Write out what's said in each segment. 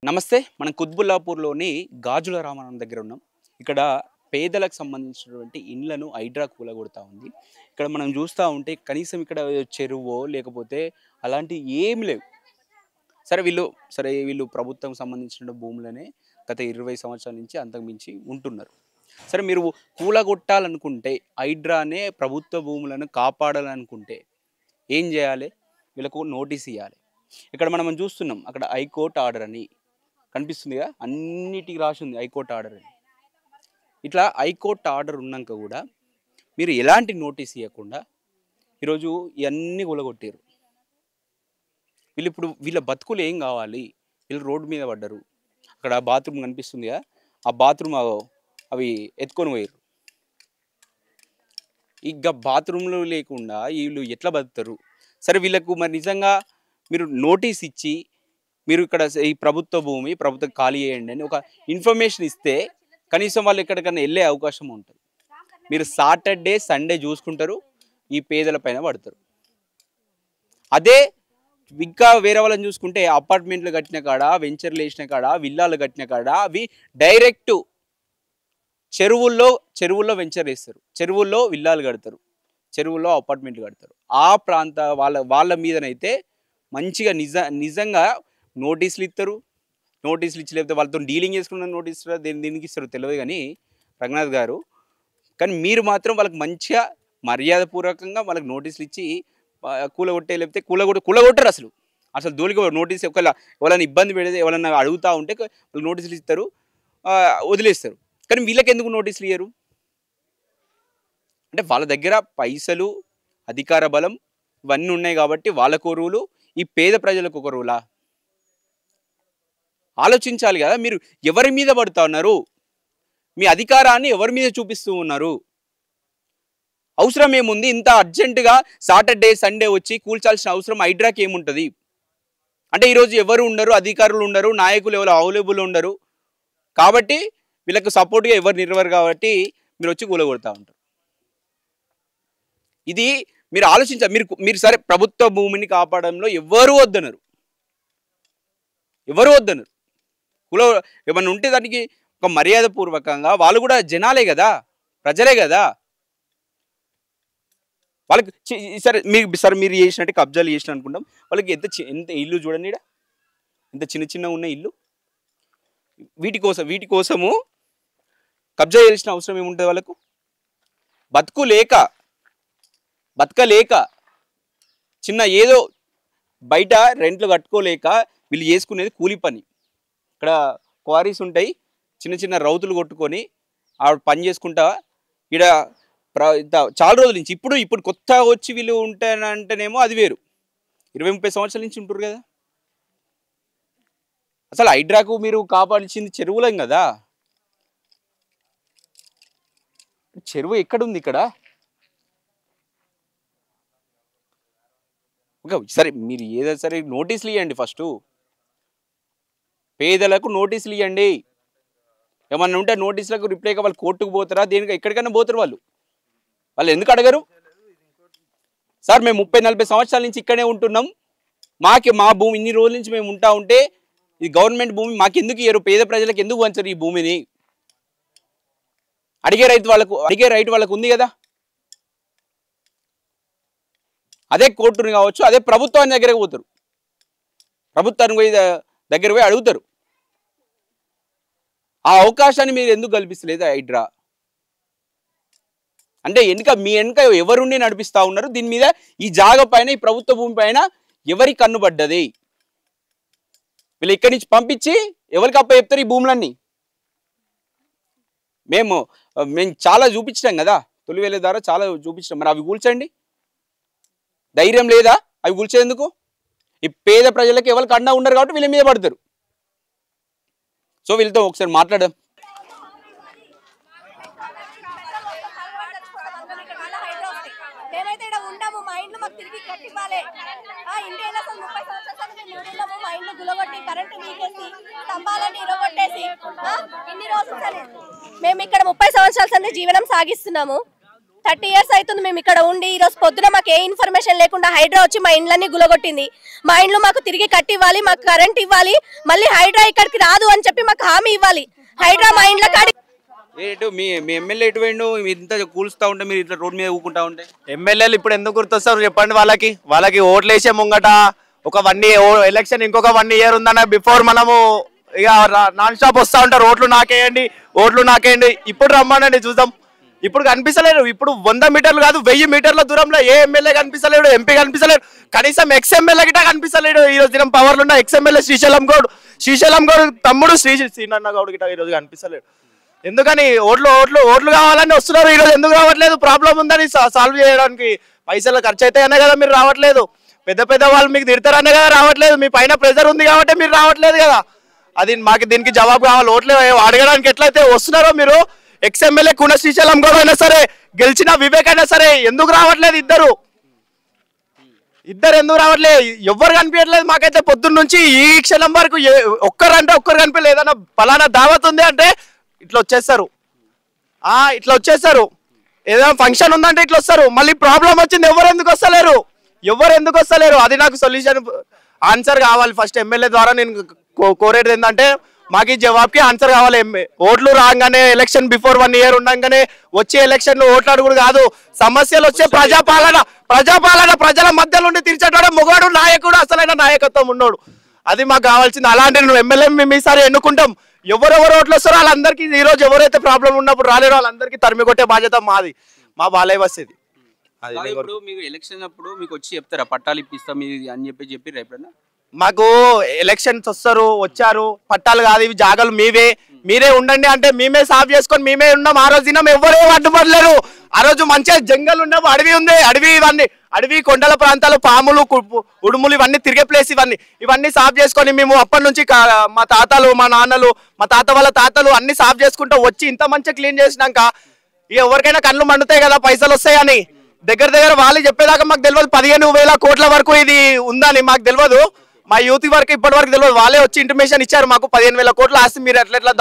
నమస్తే. మనం కుత్బుల్లాపూర్‌లోని గాజుల రామారం దగ్గర ఉన్నాం. ఇక్కడ పేదలకు సంబంధించినటువంటి ఇండ్లను హైడ్రా కూలగొడతా ఉంది. ఇక్కడ మనం చూస్తా ఉంటే కనీసం ఇక్కడ చెరువో లేకపోతే అలాంటివి ఏమి లేవు. వీళ్ళు ప్రభుత్వం సంబంధించిన భూములనే గత 20 సంవత్సరాల నుంచి అంతకు మించి ఉంటున్నారు. మీరు కూలగొట్టాలనుకుంటే హైడ్రానే ప్రభుత్వ భూములను కాపాడాలనుకుంటే ఏం చేయాలి? వీళ్ళకు నోటీస్ ఇయ్యాలి. ఇక్కడ మనం చూస్తున్నాం అక్కడ హైకోర్టు ఆర్డర్ అని కనిపిస్తుందిగా, అన్నిటికి రాసి ఉంది హైకోర్టు ఆర్డర్ అని. ఇట్లా హైకోర్టు ఆర్డర్ ఉన్నాక కూడా మీరు ఎలాంటి నోటీస్ ఇవ్వకుండా ఈరోజు ఇవన్నీ కూలగొట్టారు. వీళ్ళ బతుకులు ఏం కావాలి? వీళ్ళు రోడ్డు మీద పడ్డరు. అక్కడ బాత్రూమ్ కనిపిస్తుందిగా, ఆ బాత్రూమ్ అవి ఎత్తుకొని పోయారు. ఇక బాత్రూమ్లు లేకుండా వీళ్ళు ఎట్లా బతుకుతారు? వీళ్ళకు మరి నిజంగా మీరు నోటీస్ ఇచ్చి మీరు ఇక్కడ ఈ ప్రభుత్వ భూమి ప్రభుత్వం ఖాళీ చేయండి అని ఒక ఇన్ఫర్మేషన్ ఇస్తే కనీసం వాళ్ళు ఎక్కడికన్నా వెళ్ళే అవకాశం ఉంటుంది. మీరు సాటర్డే సండే చూసుకుంటారు, ఈ పేదల పైన పడతారు. అదే ఇంకా వేరే వాళ్ళని చూసుకుంటే అపార్ట్మెంట్లు కట్టిన కాడ, వెంచర్లు వేసిన కాడ, విల్లాలు కట్టిన కాడ అవి డైరెక్ట్ చెరువుల్లో వెంచర్ వేస్తారు, చెరువుల్లో విల్లాలు కడతారు, చెరువుల్లో అపార్ట్మెంట్లు కడతారు. ఆ ప్రాంత వాళ్ళ మీదనైతే మంచిగా నిజంగా నోటీసులు ఇస్తారు. నోటీసులు ఇచ్చి లేకపోతే వాళ్ళతో డీలింగ్ చేసుకున్న నోటీసులు దీనికి ఇస్తారు తెలియదు కానీ రంగనాథ్ గారు. కానీ మీరు మాత్రం వాళ్ళకి మంచిగా మర్యాదపూర్వకంగా వాళ్ళకి నోటీసులు ఇచ్చి కూలగొట్టే లేకపోతే కూలగొట్టరు. అసలు దూలికి నోటీస్ ఎవరైనా ఇబ్బంది పెడితే ఎవరైనా అడుగుతూ ఉంటే వాళ్ళు నోటీసులు ఇస్తారు, వదిలేస్తారు. కానీ వీళ్ళకి ఎందుకు నోటీసులు ఇయ్యరు? అంటే వాళ్ళ దగ్గర పైసలు, అధికార బలం ఇవన్నీ ఉన్నాయి కాబట్టి వాళ్ళకు రూలు, ఈ పేద ప్రజలకు ఒక రూలా? ఆలోచించాలి కదా. మీరు ఎవరి మీద పడుతూ ఉన్నారు? మీ అధికారాన్ని ఎవరి మీద చూపిస్తూ ఉన్నారు? అవసరం ఏముంది? ఇంత అర్జెంటుగా సాటర్డే సండే వచ్చి కూల్చాల్సిన అవసరం హైడ్రాకి ఏముంటుంది? అంటే ఈరోజు ఎవరు ఉండరు, అధికారులు ఉండరు, నాయకులు ఎవరు అవైలబుల్ ఉండరు కాబట్టి వీళ్ళకు సపోర్ట్గా ఎవరు నిర్వరు కాబట్టి మీరు వచ్చి కూలగొడతా ఉంటారు. ఇది మీరు ఆలోచించాలి. మీరు ప్రభుత్వ భూమిని కాపాడంలో ఎవరు వద్దనరు. ఏమన్నా ఉంటే దానికి ఒక మర్యాదపూర్వకంగా వాళ్ళు కూడా జనాలే కదా, ప్రజలే కదా. వాళ్ళకి మీరు చేసినట్టు కబ్జాలు చేసిన అనుకుంటాం. వాళ్ళకి ఎంత ఇల్లు చూడండి, ఎంత చిన్న ఉన్న ఇల్లు. వీటి కోసము కబ్జా చేయాల్సిన అవసరం ఏముంటుంది? వాళ్ళకు బతకలేక చిన్న ఏదో బయట రెంట్లు కట్టుకోలేక వీళ్ళు చేసుకునేది కూలి పని. ఇక్కడ క్వారీస్ ఉంటాయి, చిన్న రౌతులు కొట్టుకొని ఆవిడ పని చేసుకుంటా ఇక్కడ చాలా రోజుల నుంచి. ఇప్పుడు కొత్తగా వచ్చి వీళ్ళు ఉంటానంటేనేమో అది వేరు. 20-30 సంవత్సరాల నుంచి ఉంటారు కదా. అసలు హైడ్రాకు మీరు కాపాడించింది చెరువులేం కదా. చెరువు ఎక్కడుంది ఇక్కడ? మీరు ఏదో నోటీసులు ఇవ్వండి. ఫస్ట్ పేదలకు నోటీసులు ఇవ్వండి. ఏమన్నా ఉంటే నోటీసులకు రిప్లైగా వాళ్ళు కోర్టుకు పోతారా, దేనికి ఎక్కడికైనా పోతారు. వాళ్ళు ఎందుకు అడగరు? మేము 30-40 సంవత్సరాల నుంచి ఇక్కడే ఉంటున్నాం, మా భూమి ఇన్ని రోజుల నుంచి మేము ఉంటే ఇది గవర్నమెంట్ భూమి, మాకెందుకు ఇయ్యరు? పేద ప్రజలకు ఎందుకు వంచరు ఈ భూమిని? అడిగే రైట్ వాళ్ళకు ఉంది కదా. అదే కోర్టుని కావచ్చు, అదే ప్రభుత్వాన్ని దగ్గరకు పోతారు, ప్రభుత్వానికి దగ్గర పోయి అడుగుతారు. ఆ అవకాశాన్ని మీరు ఎందుకు కల్పిస్తలేదు హైడ్రా? అంటే మీ వెనుక ఎవరుండి నడిపిస్తూ ఉన్నారు? దీని మీద ఈ జాగ పైన, ఈ ప్రభుత్వ భూమి పైన ఎవరి కన్నుబడ్డది? వీళ్ళు ఇక్కడి నుంచి పంపించి ఎవరికి అప్ప చెప్తారు ఈ భూములన్నీ? మేము చాలా చూపించాం కదా, తొలివేల ద్వారా చాలా చూపించాం. మరి అవి కూల్చండి. ధైర్యం లేదా అవి కూల్చేందుకు? ఈ పేద ప్రజలకు ఎవరికి అండా ఉండరు కాబట్టి వీళ్ళ మీద పడతారు. వీళ్ళతో ఒకసారి మాట్లాడదాం. మేము ఇక్కడ 30 సంవత్సరాల సంది జీవనం సాగిస్తున్నాము. 30 years అవుతుంది మేము ఇక్కడ ఉండి. ఈ రోజు పొద్దున మాకు ఏ ఇన్ఫర్మేషన్ లేకుండా హైడ్రా వచ్చి మా ఇండ్లన్నీ గులగొట్టింది. మా ఇండ్లు మాకు తిరిగి కట్టి ఇవ్వాలి, మాకు కరెంట్ ఇవ్వాలి, మళ్ళీ హైడ్రా ఇక్కడికి రాదు అని చెప్పి మాకు హామీ ఇవ్వాలి. హైడ్రా మా ఇండ్ల కాడి మీ ఎమ్మెల్యే ఎటు పోయిండు? మీరు ఇంత కూల్స్తా ఉంటే మీరు ఇట్లా రోడ్ మీద ఊకుంటా ఉంటే ఎమ్మెల్యేలు ఇప్పుడు ఎందుకు గుర్తొస్తారు చెప్పండి? వాళ్ళకి ఓట్లు వేసే ముంగట ఒక 1 year ఎలక్షన్ ఇంకొక 1 year ఉందన్న బిఫోర్ మనము ఇక నాన్ స్టాప్ వస్తా ఉంటారు ఓట్లు నాకేయండి ఇప్పుడు రమ్మనండి చూద్దాం. ఇప్పుడు కనిపిస్తలేరు. ఇప్పుడు 100 మీటర్లు కాదు 1000 మీటర్ల దూరంలో ఏ ఎమ్మెల్యే కనిపిస్తలేడు, ఎంపీ కనిపిస్తలేడు, కనీసం ఎక్స్ఎమ్మెల్యే గిట్ట కనిపిస్తలేడు. ఈ రోజు దినం పవర్లు ఉన్న ఎక్స్ఎమ్మెల్యే శ్రీశైలం గౌడ్ తమ్ముడు శ్రీనన్న గౌడ్ గిట్ట ఈ రోజు కనిపిస్తలేడు. ఎందుకని ఓట్లు కావాలని వస్తున్నారు. ఈ రోజు ఎందుకు రావట్లేదు? ప్రాబ్లం ఉందని సాల్వ్ చేయడానికి పైసలు ఖర్చు అవుతాయనే కదా మీరు రావట్లేదు. పెద్ద వాళ్ళు మీకు తిడతారనే కదా రావట్లేదు. మీ పైన ప్రెజర్ ఉంది కాబట్టి మీరు రావట్లేదు కదా. అది మాకు దీనికి జవాబు కావాలి. ఓట్లు అడగడానికి ఎట్లయితే వస్తున్నారో మీరు ఎక్స్ఎమ్మెల్యే కుణ శ్రీశైలం గౌడ్ అయినా సరే, గెలిచిన వివేక్ అయినా సరే ఎందుకు రావట్లేదు? ఇద్దరు ఎందుకు రావట్లేదు? ఎవ్వరు కనిపించట్లేదు మాకైతే పొద్దున్న నుంచి ఈ క్షణం వరకు. ఒక్కరు కనిపించలేదు. ఏదైనా ఫలానా దావత్ ఉంది అంటే ఇట్లా వచ్చేస్తారు. ఏదైనా ఫంక్షన్ ఉందంటే ఇట్లా వస్తారు. మళ్ళీ ప్రాబ్లం వచ్చింది ఎవరు ఎందుకు వస్తలేరు? అది నాకు సొల్యూషన్ ఆన్సర్ కావాలి. ఫస్ట్ ఎమ్మెల్యే ద్వారా నేను కోరేది ఏంటంటే మాకు ఈ జవాబ్కి ఆన్సర్ కావాలి. ఓట్లు రాగానే ఎలక్షన్ బిఫోర్ 1 year ఉండగానే వచ్చే ఎలక్షన్ ఓట్లు అడుగుడు కాదు. సమస్యలు వచ్చే ప్రజాపాలన ప్రజల మధ్యలో ఉండి తీర్చేటోడు మొగాడు నాయకుడు, అసలైన నాయకత్వం ఉన్నోడు. అది మాకు కావాల్సింది. అలాంటి ఎమ్మెల్యే మేము ఈసారి ఎన్నుకుంటాం. ఎవరెవరు ఓట్లు వస్తారో వాళ్ళందరికీ ఈ రోజు ఎవరైతే ప్రాబ్లం ఉన్నప్పుడు రాలేరో వాళ్ళందరికీ తరిమి కొట్టే బాధ్యత మాది. మా బాలయ్య వస్తుంది. ఇప్పుడు మీకు ఎలక్షన్ అప్పుడు మీకు వచ్చి చెప్తారా పట్టాలు ఇప్పిస్తాం అని చెప్పి ఎప్పుడన్నా? మాకు ఎలక్షన్స్ వచ్చారు పట్టాలు కాదు ఇవి జాగాలు మీరే ఉండండి అంటే మేమే సాఫ్ చేసుకొని మేమే ఉన్నాం. ఆ రోజు దినం ఎవరే అడ్డుపడలేరు. ఆ రోజు మంచిగా జంగల్ ఉన్నాము, అడవి ఉంది. అడవి కొండల ప్రాంతాలు, పాములు, ఉడుములు ఇవన్నీ తిరిగే ప్లేస్. ఇవన్నీ సాఫ్ చేసుకొని మేము అప్పటి నుంచి మా తాతలు, మా నాన్నలు, మా తాత వాళ్ళ తాతలు అన్ని సాఫ్ చేసుకుంటూ వచ్చి ఇంత మంచిగా క్లీన్ చేసినాక ఇక ఎవరికైనా కళ్ళు మండుతాయి కదా పైసలు వస్తాయని. దగ్గర వాళ్ళు చెప్పేదాకా మాకు తెలియదు 15,000 కోట్ల వరకు ఇది ఉందని మాకు తెలియదు. మా యూత్ వరకు ఇప్పటి వరకు తెలియదు. వాళ్ళే వచ్చి ఇంటిమేషన్ ఇచ్చారు మాకు 15,000 కోట్ల ఆస్తి మీరు ఎట్లా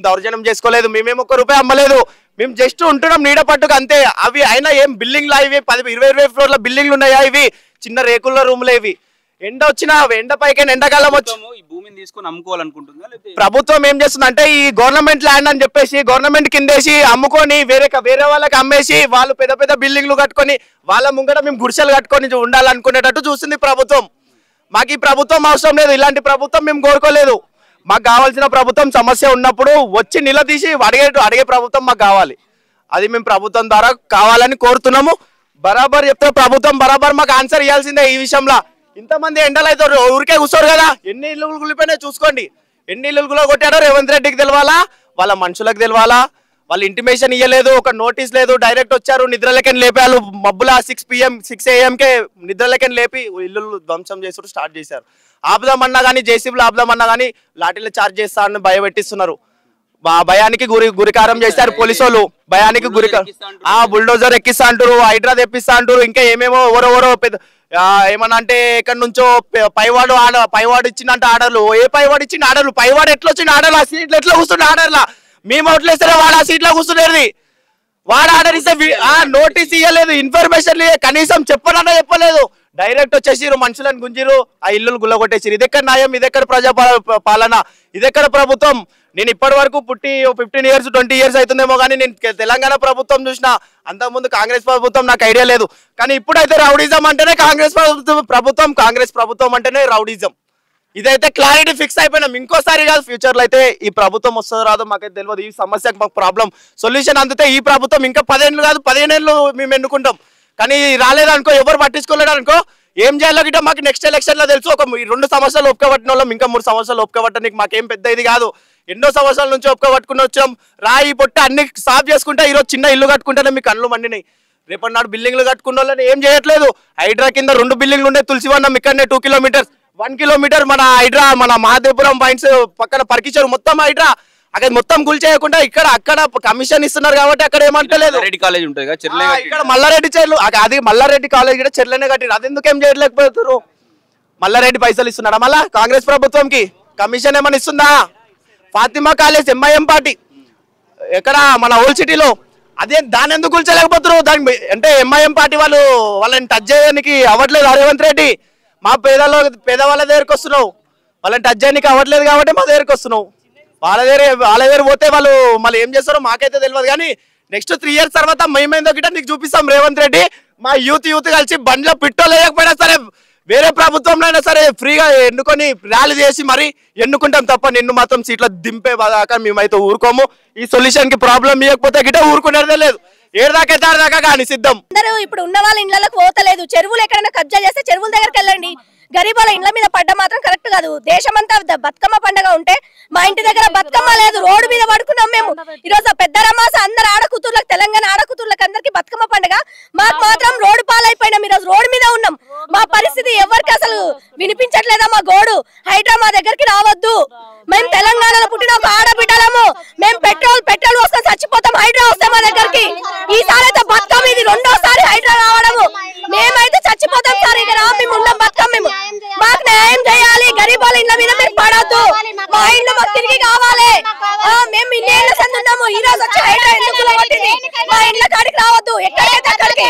దౌర్జన్యం చేసుకోలేదు, మేమేం ₹1 అమ్మలేదు, మేము జస్ట్ ఉంటున్నాం నీడ పట్టుకు అంతే. అవి అయినా ఏం బిల్డింగ్లా ఇవి 10-20 ఫ్లోర్ల బిల్డింగ్లు ఉన్నాయా? ఇవి చిన్న రేకుల రూమ్లే. ఇవి ఎండ వచ్చినా ఎండ పైకైనా ఎండాకాలం వచ్చి భూమిని తీసుకొని అమ్ముకోవాలనుకుంటుందా? ప్రభుత్వం ఏం చేస్తుంది అంటే ఈ గవర్నమెంట్ ల్యాండ్ అని చెప్పేసి గవర్నమెంట్ కిందేసి అమ్ముకొని వేరే వాళ్ళకి అమ్మేసి వాళ్ళు పెద్ద బిల్డింగ్లు కట్టుకొని వాళ్ళ ముంగట మేము గుడిసెలు కట్టుకొని ఉండాలనుకునేటట్టు చూస్తుంది ప్రభుత్వం. మాకు ఈ ప్రభుత్వం అవసరం లేదు. ఇలాంటి ప్రభుత్వం మేము కోరుకోలేదు. మాకు కావాల్సిన ప్రభుత్వం సమస్య ఉన్నప్పుడు వచ్చి నిలదీసి అడిగే ప్రభుత్వం మాకు కావాలి. అది మేము ప్రభుత్వం ద్వారా కావాలని కోరుతున్నాము. బరాబర్ చెప్తే ప్రభుత్వం బరాబర్ మాకు ఆన్సర్ ఇవ్వాల్సిందే ఈ విషయంలో. ఇంతమంది ఎండలు అయితే ఊరికే కూర్చోరు కదా. ఎన్ని ఇల్లు కూలిపోయినాయి చూసుకోండి. ఎన్ని ఇల్లు కొట్టాడో రేవంత్ రెడ్డికి తెలియాలా, వాళ్ళ మనుషులకు తెలియాలా. వాళ్ళు ఇంటిమేషన్ ఇవ్వలేదు, ఒక నోటీస్ లేదు, డైరెక్ట్ వచ్చారు, నిద్రలకని లేపారు. మబ్బులా 6 AM నిద్రలకని లేపి ఇల్లు ధ్వంసం చేసుడు స్టార్ట్ చేశారు. ఆపుదామన్నా కానీ జేసీబీలు ఆపుదామన్నా కానీ లాఠీలు చార్జ్ చేస్తా అని భయపెట్టిస్తున్నారు. భయానికి గురికారం చేశారు పోలీసు వాళ్ళు. భయానికి బుల్డోజర్ ఎక్కిస్తా అంటారు, హైడ్రా తెప్పిస్తా అంటారు, ఇంకా ఏమేమో ఎవరెవరో పెద్ద ఏమన్నా అంటే ఎక్కడి నుంచో పైవాడు ఇచ్చిందంటే ఆర్డర్లు. ఏ పైవాడు ఇచ్చిన ఆర్డర్లు? పైవాడు ఎట్లా వచ్చిన ఆర్డర్లు? ఆ సీట్లు ఎట్లా కూర్చుంటే ఆర్డర్లా? మేము ఓట్లేస్తారే వాడు ఆ సీట్లో కూర్చునేది. వాడు ఆర్డర్ ఇస్తే నోటీస్ ఇవ్వలేదు, ఇన్ఫర్మేషన్ కనీసం చెప్పలేదు. డైరెక్ట్ వచ్చేసిరు, మనుషులను గుంజిరు, ఆ ఇల్లు గుల్లగొట్టేసిరు. ఇదెక్కడ న్యాయం? ఇదెక్కడ ప్రజాపాలన? ఇదెక్కడ ప్రభుత్వం? నేను ఇప్పటి వరకు పుట్టి 15 years 20 years అవుతుందేమో కానీ నేను తెలంగాణ ప్రభుత్వం చూసిన. అంతకుముందు కాంగ్రెస్ ప్రభుత్వం నాకు ఐడియా లేదు. కానీ ఇప్పుడైతే రౌడీజం అంటేనే కాంగ్రెస్ ప్రభుత్వం అంటేనే రౌడీజం. ఇదైతే క్లారిటీ ఫిక్స్ అయిపోయినాం. ఇంకోసారి కాదు, ఫ్యూచర్లో అయితే ఈ ప్రభుత్వం వస్తుందో రాదో మాకైతే తెలియదు. ఈ సమస్యకు మాకు ప్రాబ్లం సొల్యూషన్ అందితే ఈ ప్రభుత్వం ఇంకా 10 ఏళ్ళు కాదు 15 ఏళ్ళు మేము ఎన్నుకుంటాం. కానీ రాలేదనుకో, ఎవరు పట్టించుకోలేడు అనుకో, ఏం చేయాలో గిట్ట మాకు నెక్స్ట్ ఎలక్షన్లో తెలుసు. ఒక 2 సంవత్సరాలు ఒప్పుకోబట్టిన వాళ్ళం, ఇంకా 3 సంవత్సరాలు ఒప్పుకోబట్టడానికి మాకేం పెద్ద ఇది కాదు. ఎన్నో సంవత్సరాల నుంచి ఒప్పుకోబట్టుకుని వచ్చాం. రాయి పొట్టి అన్ని సాఫ్ చేసుకుంటే ఈరోజు చిన్న ఇల్లు కట్టుకుంటేనే మీ కళ్ళు మండినాయి. రేపటి నాడు బిల్డింగ్లు కట్టుకున్న వాళ్ళని ఏం చేయట్లేదు. హైడ్రా కింద 2 బిల్డింగ్లు ఉండే, తులసివనం ఇక్కడనే 2 kilometers 1 kilometer మన హైడ్రా మన మహాదేవపురం పాయింట్స్ పక్కన పరికించారు మొత్తం హైడ్రా. అక్కడ మొత్తం గుల్ చేయకుండా అక్కడ కమిషన్ ఇస్తున్నారు కాబట్టి అక్కడ ఏమంటలేదు. ఇక్కడ మల్లారెడ్డి చెర్లు, అది మల్లారెడ్డి కాలేజ్ కూడా చెర్లనే కట్టిరు. అది ఎందుకు ఏం చేయలేకపోతున్నారు? మల్లారెడ్డి పైసలు ఇస్తున్నారా మళ్ళా కాంగ్రెస్ ప్రభుత్వంకి? కమిషన్ ఏమైనా ఇస్తుందా? ఫాతిమా కాలేజ్ MIM పార్టీ ఎక్కడ మన ఓల్డ్ సిటీలో అదే దాని ఎందుకు కూల్చలేకపోతారు? దాని అంటే ఎంఐఎం పార్టీ వాళ్ళని టచ్ చేయడానికి అవ్వట్లేదు. రేవంత్ రెడ్డి మా పేదవాళ్ళ దగ్గరికి వస్తున్నావు, వాళ్ళని టచ్ చేయడానికి అవ్వట్లేదు కాబట్టి మా దగ్గరికి వస్తున్నావు. వాళ్ళ దగ్గర పోతే వాళ్ళు మళ్ళీ ఏం చేస్తారో మాకైతే తెలియదు. కానీ నెక్స్ట్ 3 years తర్వాత మేమేందో గిట్ట నీకు చూపిస్తాం రేవంత్ రెడ్డి. మా యూత్ కలిసి బండ్లో పెట్రోల్ వేయకపోయినా సరే వేరే ప్రభుత్వంలో అయినా సరే ఫ్రీగా ఎన్నుకొని ర్యాలీ చేసి మరి ఎన్నుకుంటాం తప్ప నిన్ను మాత్రం సీట్లో దింపే దాకా మేమైతే ఊరుకోము. ఈ సొల్యూషన్ కి ప్రాబ్లం ఇవ్వకపోతే గిట్ట ఊరుకునేదే లేదు. ఏడాదాకైతే ఆడదాకా కానీ సిద్ధం. అందరూ ఇప్పుడు ఉన్న వాళ్ళ ఇళ్లకు పోతలేదు. చెరువులు ఎక్కడైనా కబ్జా చేస్తే చెరువుల దగ్గరికి వెళ్ళండి. గరీబుల ఇండ్ల మీద పడ్డ మాత్రం కరెక్ట్ కాదు. దేశమంతా బతుకమ్మ పండుగ ఉంటే మా ఇంటి దగ్గర బతుకమ్మ లేదు, రోడ్డు మీద పడుకున్నాం మేము. ఈ రోజు పెద్ద రమాస అందరు ఆడకూతుర్లకు, తెలంగాణ ఆడకూతుర్లకు అందరికి బతుకమ్మ పండుగ, మాకు మాత్రం రోడ్డు పాలైపోయినాం. ఈ రోజు రోడ్డు మీద ఉన్నాం. మా పరిస్థితి ఎవరికి అసలు వినిపించట్లేదా? మా గోడు హైడ్రా మా దగ్గరికి రావద్దు. మేము తెలంగాణలో పుట్టిన ఒక ఆడబిడ్డలము. మేము పెట్రోల్ వస్తే చచ్చిపోతాం. హైడ్రా వస్తే మా దగ్గరికి ఈసారి అయితే బతుకమ్మ ఇది 2వసారి హైడ్రా రావడము. మేమైతే చచ్చిపోతాం సార్. ఇక మేము ఉన్నాం బతుకమ్మ. మేము మాకు న్యాయం చేయాలి. గరీబుల ఇండ్ల మీద మీరు పడద్దు. మా ఇండ్లు మాకు తిరిగి కావాలి. మేము ఇన్నేళ్ల సంది ఉన్నాము. ఈ రోజు వచ్చి హైడ్రా ఎందుకు కొట్టింది? మా ఇండ్ల కాడికి రావద్దు. ఎక్కడికైతే అక్కడికి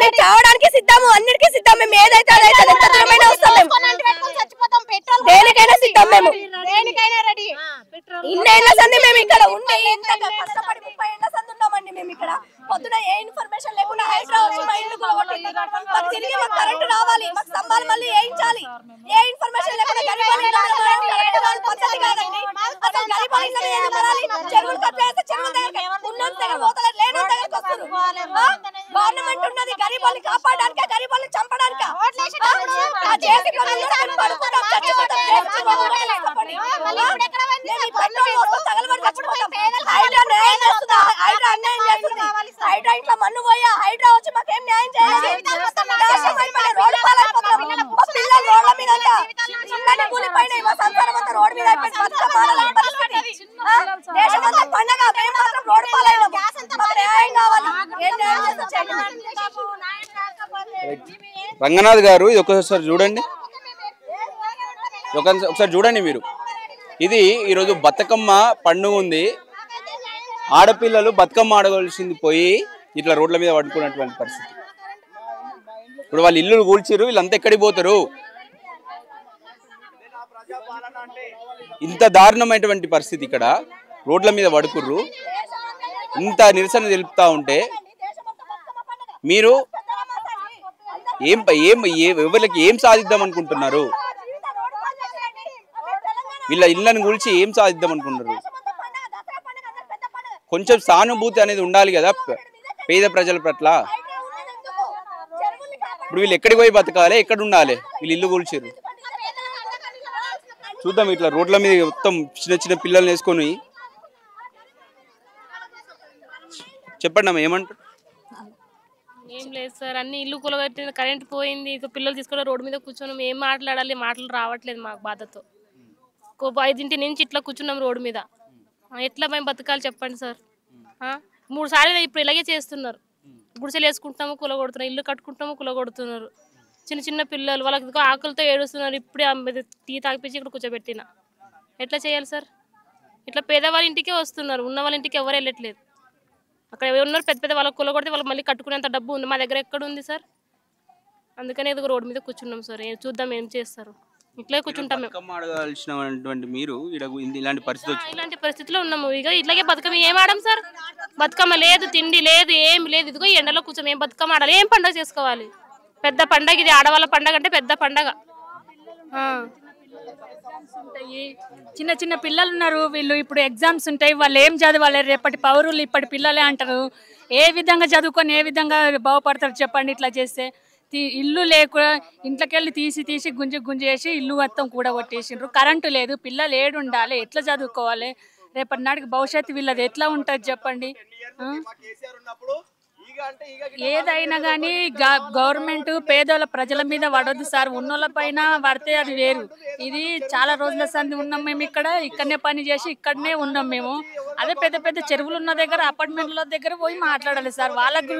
మేము చావడానికి సిద్ధము, అన్నిటికీ సిద్ధం. మేము ఏదైతే అదైతే ఎంత దూరమైనా వస్తాం. మేము దేనికైనా సిద్ధం. మేము ఇన్నేళ్ల సంది మేము ఇక్కడ ఉండి ఇంత కష్టపడి 30 ఏళ్ల సంది ఉన్నామండి. మేము ఇక్కడ పొద్దున ఏ ఇన్ఫర్మేషన్ లేకుండా హైడ్రా వచ్చి మా ఇల్లు కొట్టింది. మాకు తిరిగి మాకు కరెంటు రావాలి. మాకు స్తంభాలు మళ్ళీ వేయించాలి. ఏ ఇన్ఫర్మేషన్ లేకుండా గరీబుల ఇండ్ల పద్ధతి కాదండి. అసలు గరీబుల ఇండ్ల మీద ఎందుకు పడాలి? చెరువులు కట్టేస్తే చెరువుల దగ్గర ఉన్నోళ్ళ దగ్గర పోతలేదు, లేని దగ్గరకు వస్తారు. గవర్నమెంట్ ఉన్నది గరీబుల్ని కాపాడడానికే, గరీబుల్ని చంపడానికే. చేసి పడుకుంటాం, చచ్చిపోతాం. హైడ్రా న్యాయం చేస్తుందా? హైడ్రా అన్యాయం చేస్తుంది. హైడ్రా ఇంట్లో మన్ను పోయా. హైడ్రా వచ్చి మాకేం న్యాయం చేయాలి? రోడ్డు పాలైపోతున్నాం. మా పిల్లలు రోడ్ల మీద ఇళ్ళని కూలిపోయినాయి. మా సంసారం అంతా రోడ్డు మీద అయిపోయింది. దేశమంతా పండగ, మేము మాత్రం రోడ్డు పాలైనాం. మాకు న్యాయం కావాలి. ఏం న్యాయం చేస్తాం? రంగనాథ్ గారు ఇది ఒకసారి చూడండి, ఒకసారి చూడండి మీరు. ఇది ఈరోజు బతుకమ్మ పండుగ ఉంది. ఆడపిల్లలు బతుకమ్మ ఆడవలసింది పోయి ఇట్లా రోడ్ల మీద పడుకున్నటువంటి పరిస్థితి. ఇప్పుడు వాళ్ళు ఇల్లు కూల్చిరు, వీళ్ళంతా ఎక్కడికి పోతారు? ఇంత దారుణమైనటువంటి పరిస్థితి. ఇక్కడ రోడ్ల మీద పడుకుర్రు. ఇంత నిరసన తెలుపుతా ఉంటే మీరు ఎవరికి ఏం సాధిద్దాం అనుకుంటున్నారు? వీళ్ళ ఇళ్ళని కూల్చి ఏం సాధిద్దాం అనుకుంటున్నారు? కొంచెం సానుభూతి అనేది ఉండాలి కదా పేద ప్రజల పట్ల. ఇప్పుడు వీళ్ళు ఎక్కడికి పోయి బతకాలి? ఎక్కడ ఉండాలి? వీళ్ళు ఇల్లు కూల్చారు. చూద్దాం ఇట్లా రోడ్ల మీద మొత్తం చిన్న చిన్న పిల్లల్ని వేసుకొని. చెప్పండి అమ్మ, ఏమంటారు? ఏం లేదు సార్, అన్ని ఇల్లు కూలగట్టిన, కరెంట్ పోయింది. ఇక పిల్లలు తీసుకొని రోడ్డు మీద కూర్చొని ఏం మాట్లాడాలి? మాటలు రావట్లేదు మాకు బాధతో. 5 నుంచి ఇట్లా కూర్చున్నాం రోడ్డు మీద. ఎట్లా మేము బతకాలి చెప్పండి సార్? 3 సార్లు ఇప్పుడు ఇలాగే చేస్తున్నారు. గుడిసెలు వేసుకుంటాము, కూలగొడుతున్నారు. ఇల్లు కట్టుకుంటాము, కూలగొడుతున్నారు. చిన్న చిన్న పిల్లలు వాళ్ళకి ఆకలితో ఏడుస్తున్నారు. ఇప్పుడే టీ తాగిపించి ఇక్కడ కూర్చోబెట్టిన. ఎట్లా చేయాలి సార్? ఇట్లా పేదవాళ్ళ ఇంటికే వస్తున్నారు, ఉన్న వాళ్ళ ఇంటికి ఎవరు వెళ్ళట్లేదు. అక్కడ ఉన్నారు పెద్ద పెద్ద వాళ్ళకి కూలగొడితే వాళ్ళు మళ్ళీ కట్టుకునేంత డబ్బు ఉంది. మా దగ్గర ఎక్కడ ఉంది సార్? అందుకనే ఏదో రోడ్డు మీద కూర్చున్నాం సార్. చూద్దాం ఏం చేస్తారు. ఇట్లా కూర్చుంటాం మీరు. ఇలాంటి పరిస్థితిలో ఉన్నాము. ఇక ఇట్లాగే బతుకమ్మ ఏం ఆడాం సార్? బతుకమ్మ లేదు, తిండి లేదు, ఏం లేదు. ఇదిగో ఎండలో కూర్చొని ఏం బతుకమ్మ ఆడాలి? ఏం పండుగ చేసుకోవాలి? పెద్ద పండగ ఇది. ఆడవాళ్ళ పండగ అంటే పెద్ద పండగ. చిన్న చిన్న పిల్లలు ఉన్నారు. వీళ్ళు ఇప్పుడు ఎగ్జామ్స్ ఉంటాయి. వాళ్ళు ఏం చదవాలి? రేపటి పౌరులు ఇప్పటి పిల్లలే అంటారు. ఏ విధంగా చదువుకొని ఏ విధంగా బాగుపడతారు చెప్పండి? ఇట్లా చేస్తే ఇల్లు లేకుండా ఇంట్లోకెళ్ళి తీసి గుంజి వేసి ఇల్లు మొత్తం కూడా కొట్టేసిండ్రు. కరెంటు లేదు. పిల్లలు ఏడు ఉండాలి? ఎట్లా చదువుకోవాలి? రేపటి నాటికి భవిష్యత్తు వీళ్ళది ఎట్లా ఉంటుంది చెప్పండి? ఏదైనా కానీ గవర్నమెంట్ పేదోళ్ళ ప్రజల మీద పడొద్దు సార్. ఉన్నోళ్ళ పైన పడితే అది వేరు. ఇది చాలా రోజుల సంది ఉన్నాం మేము ఇక్కడనే పని చేసి ఇక్కడనే ఉన్నాం మేము. అదే పెద్ద పెద్ద చెరువులు ఉన్న దగ్గర అపార్ట్మెంట్ల దగ్గర పోయి మాట్లాడాలి సార్. వాళ్ళకు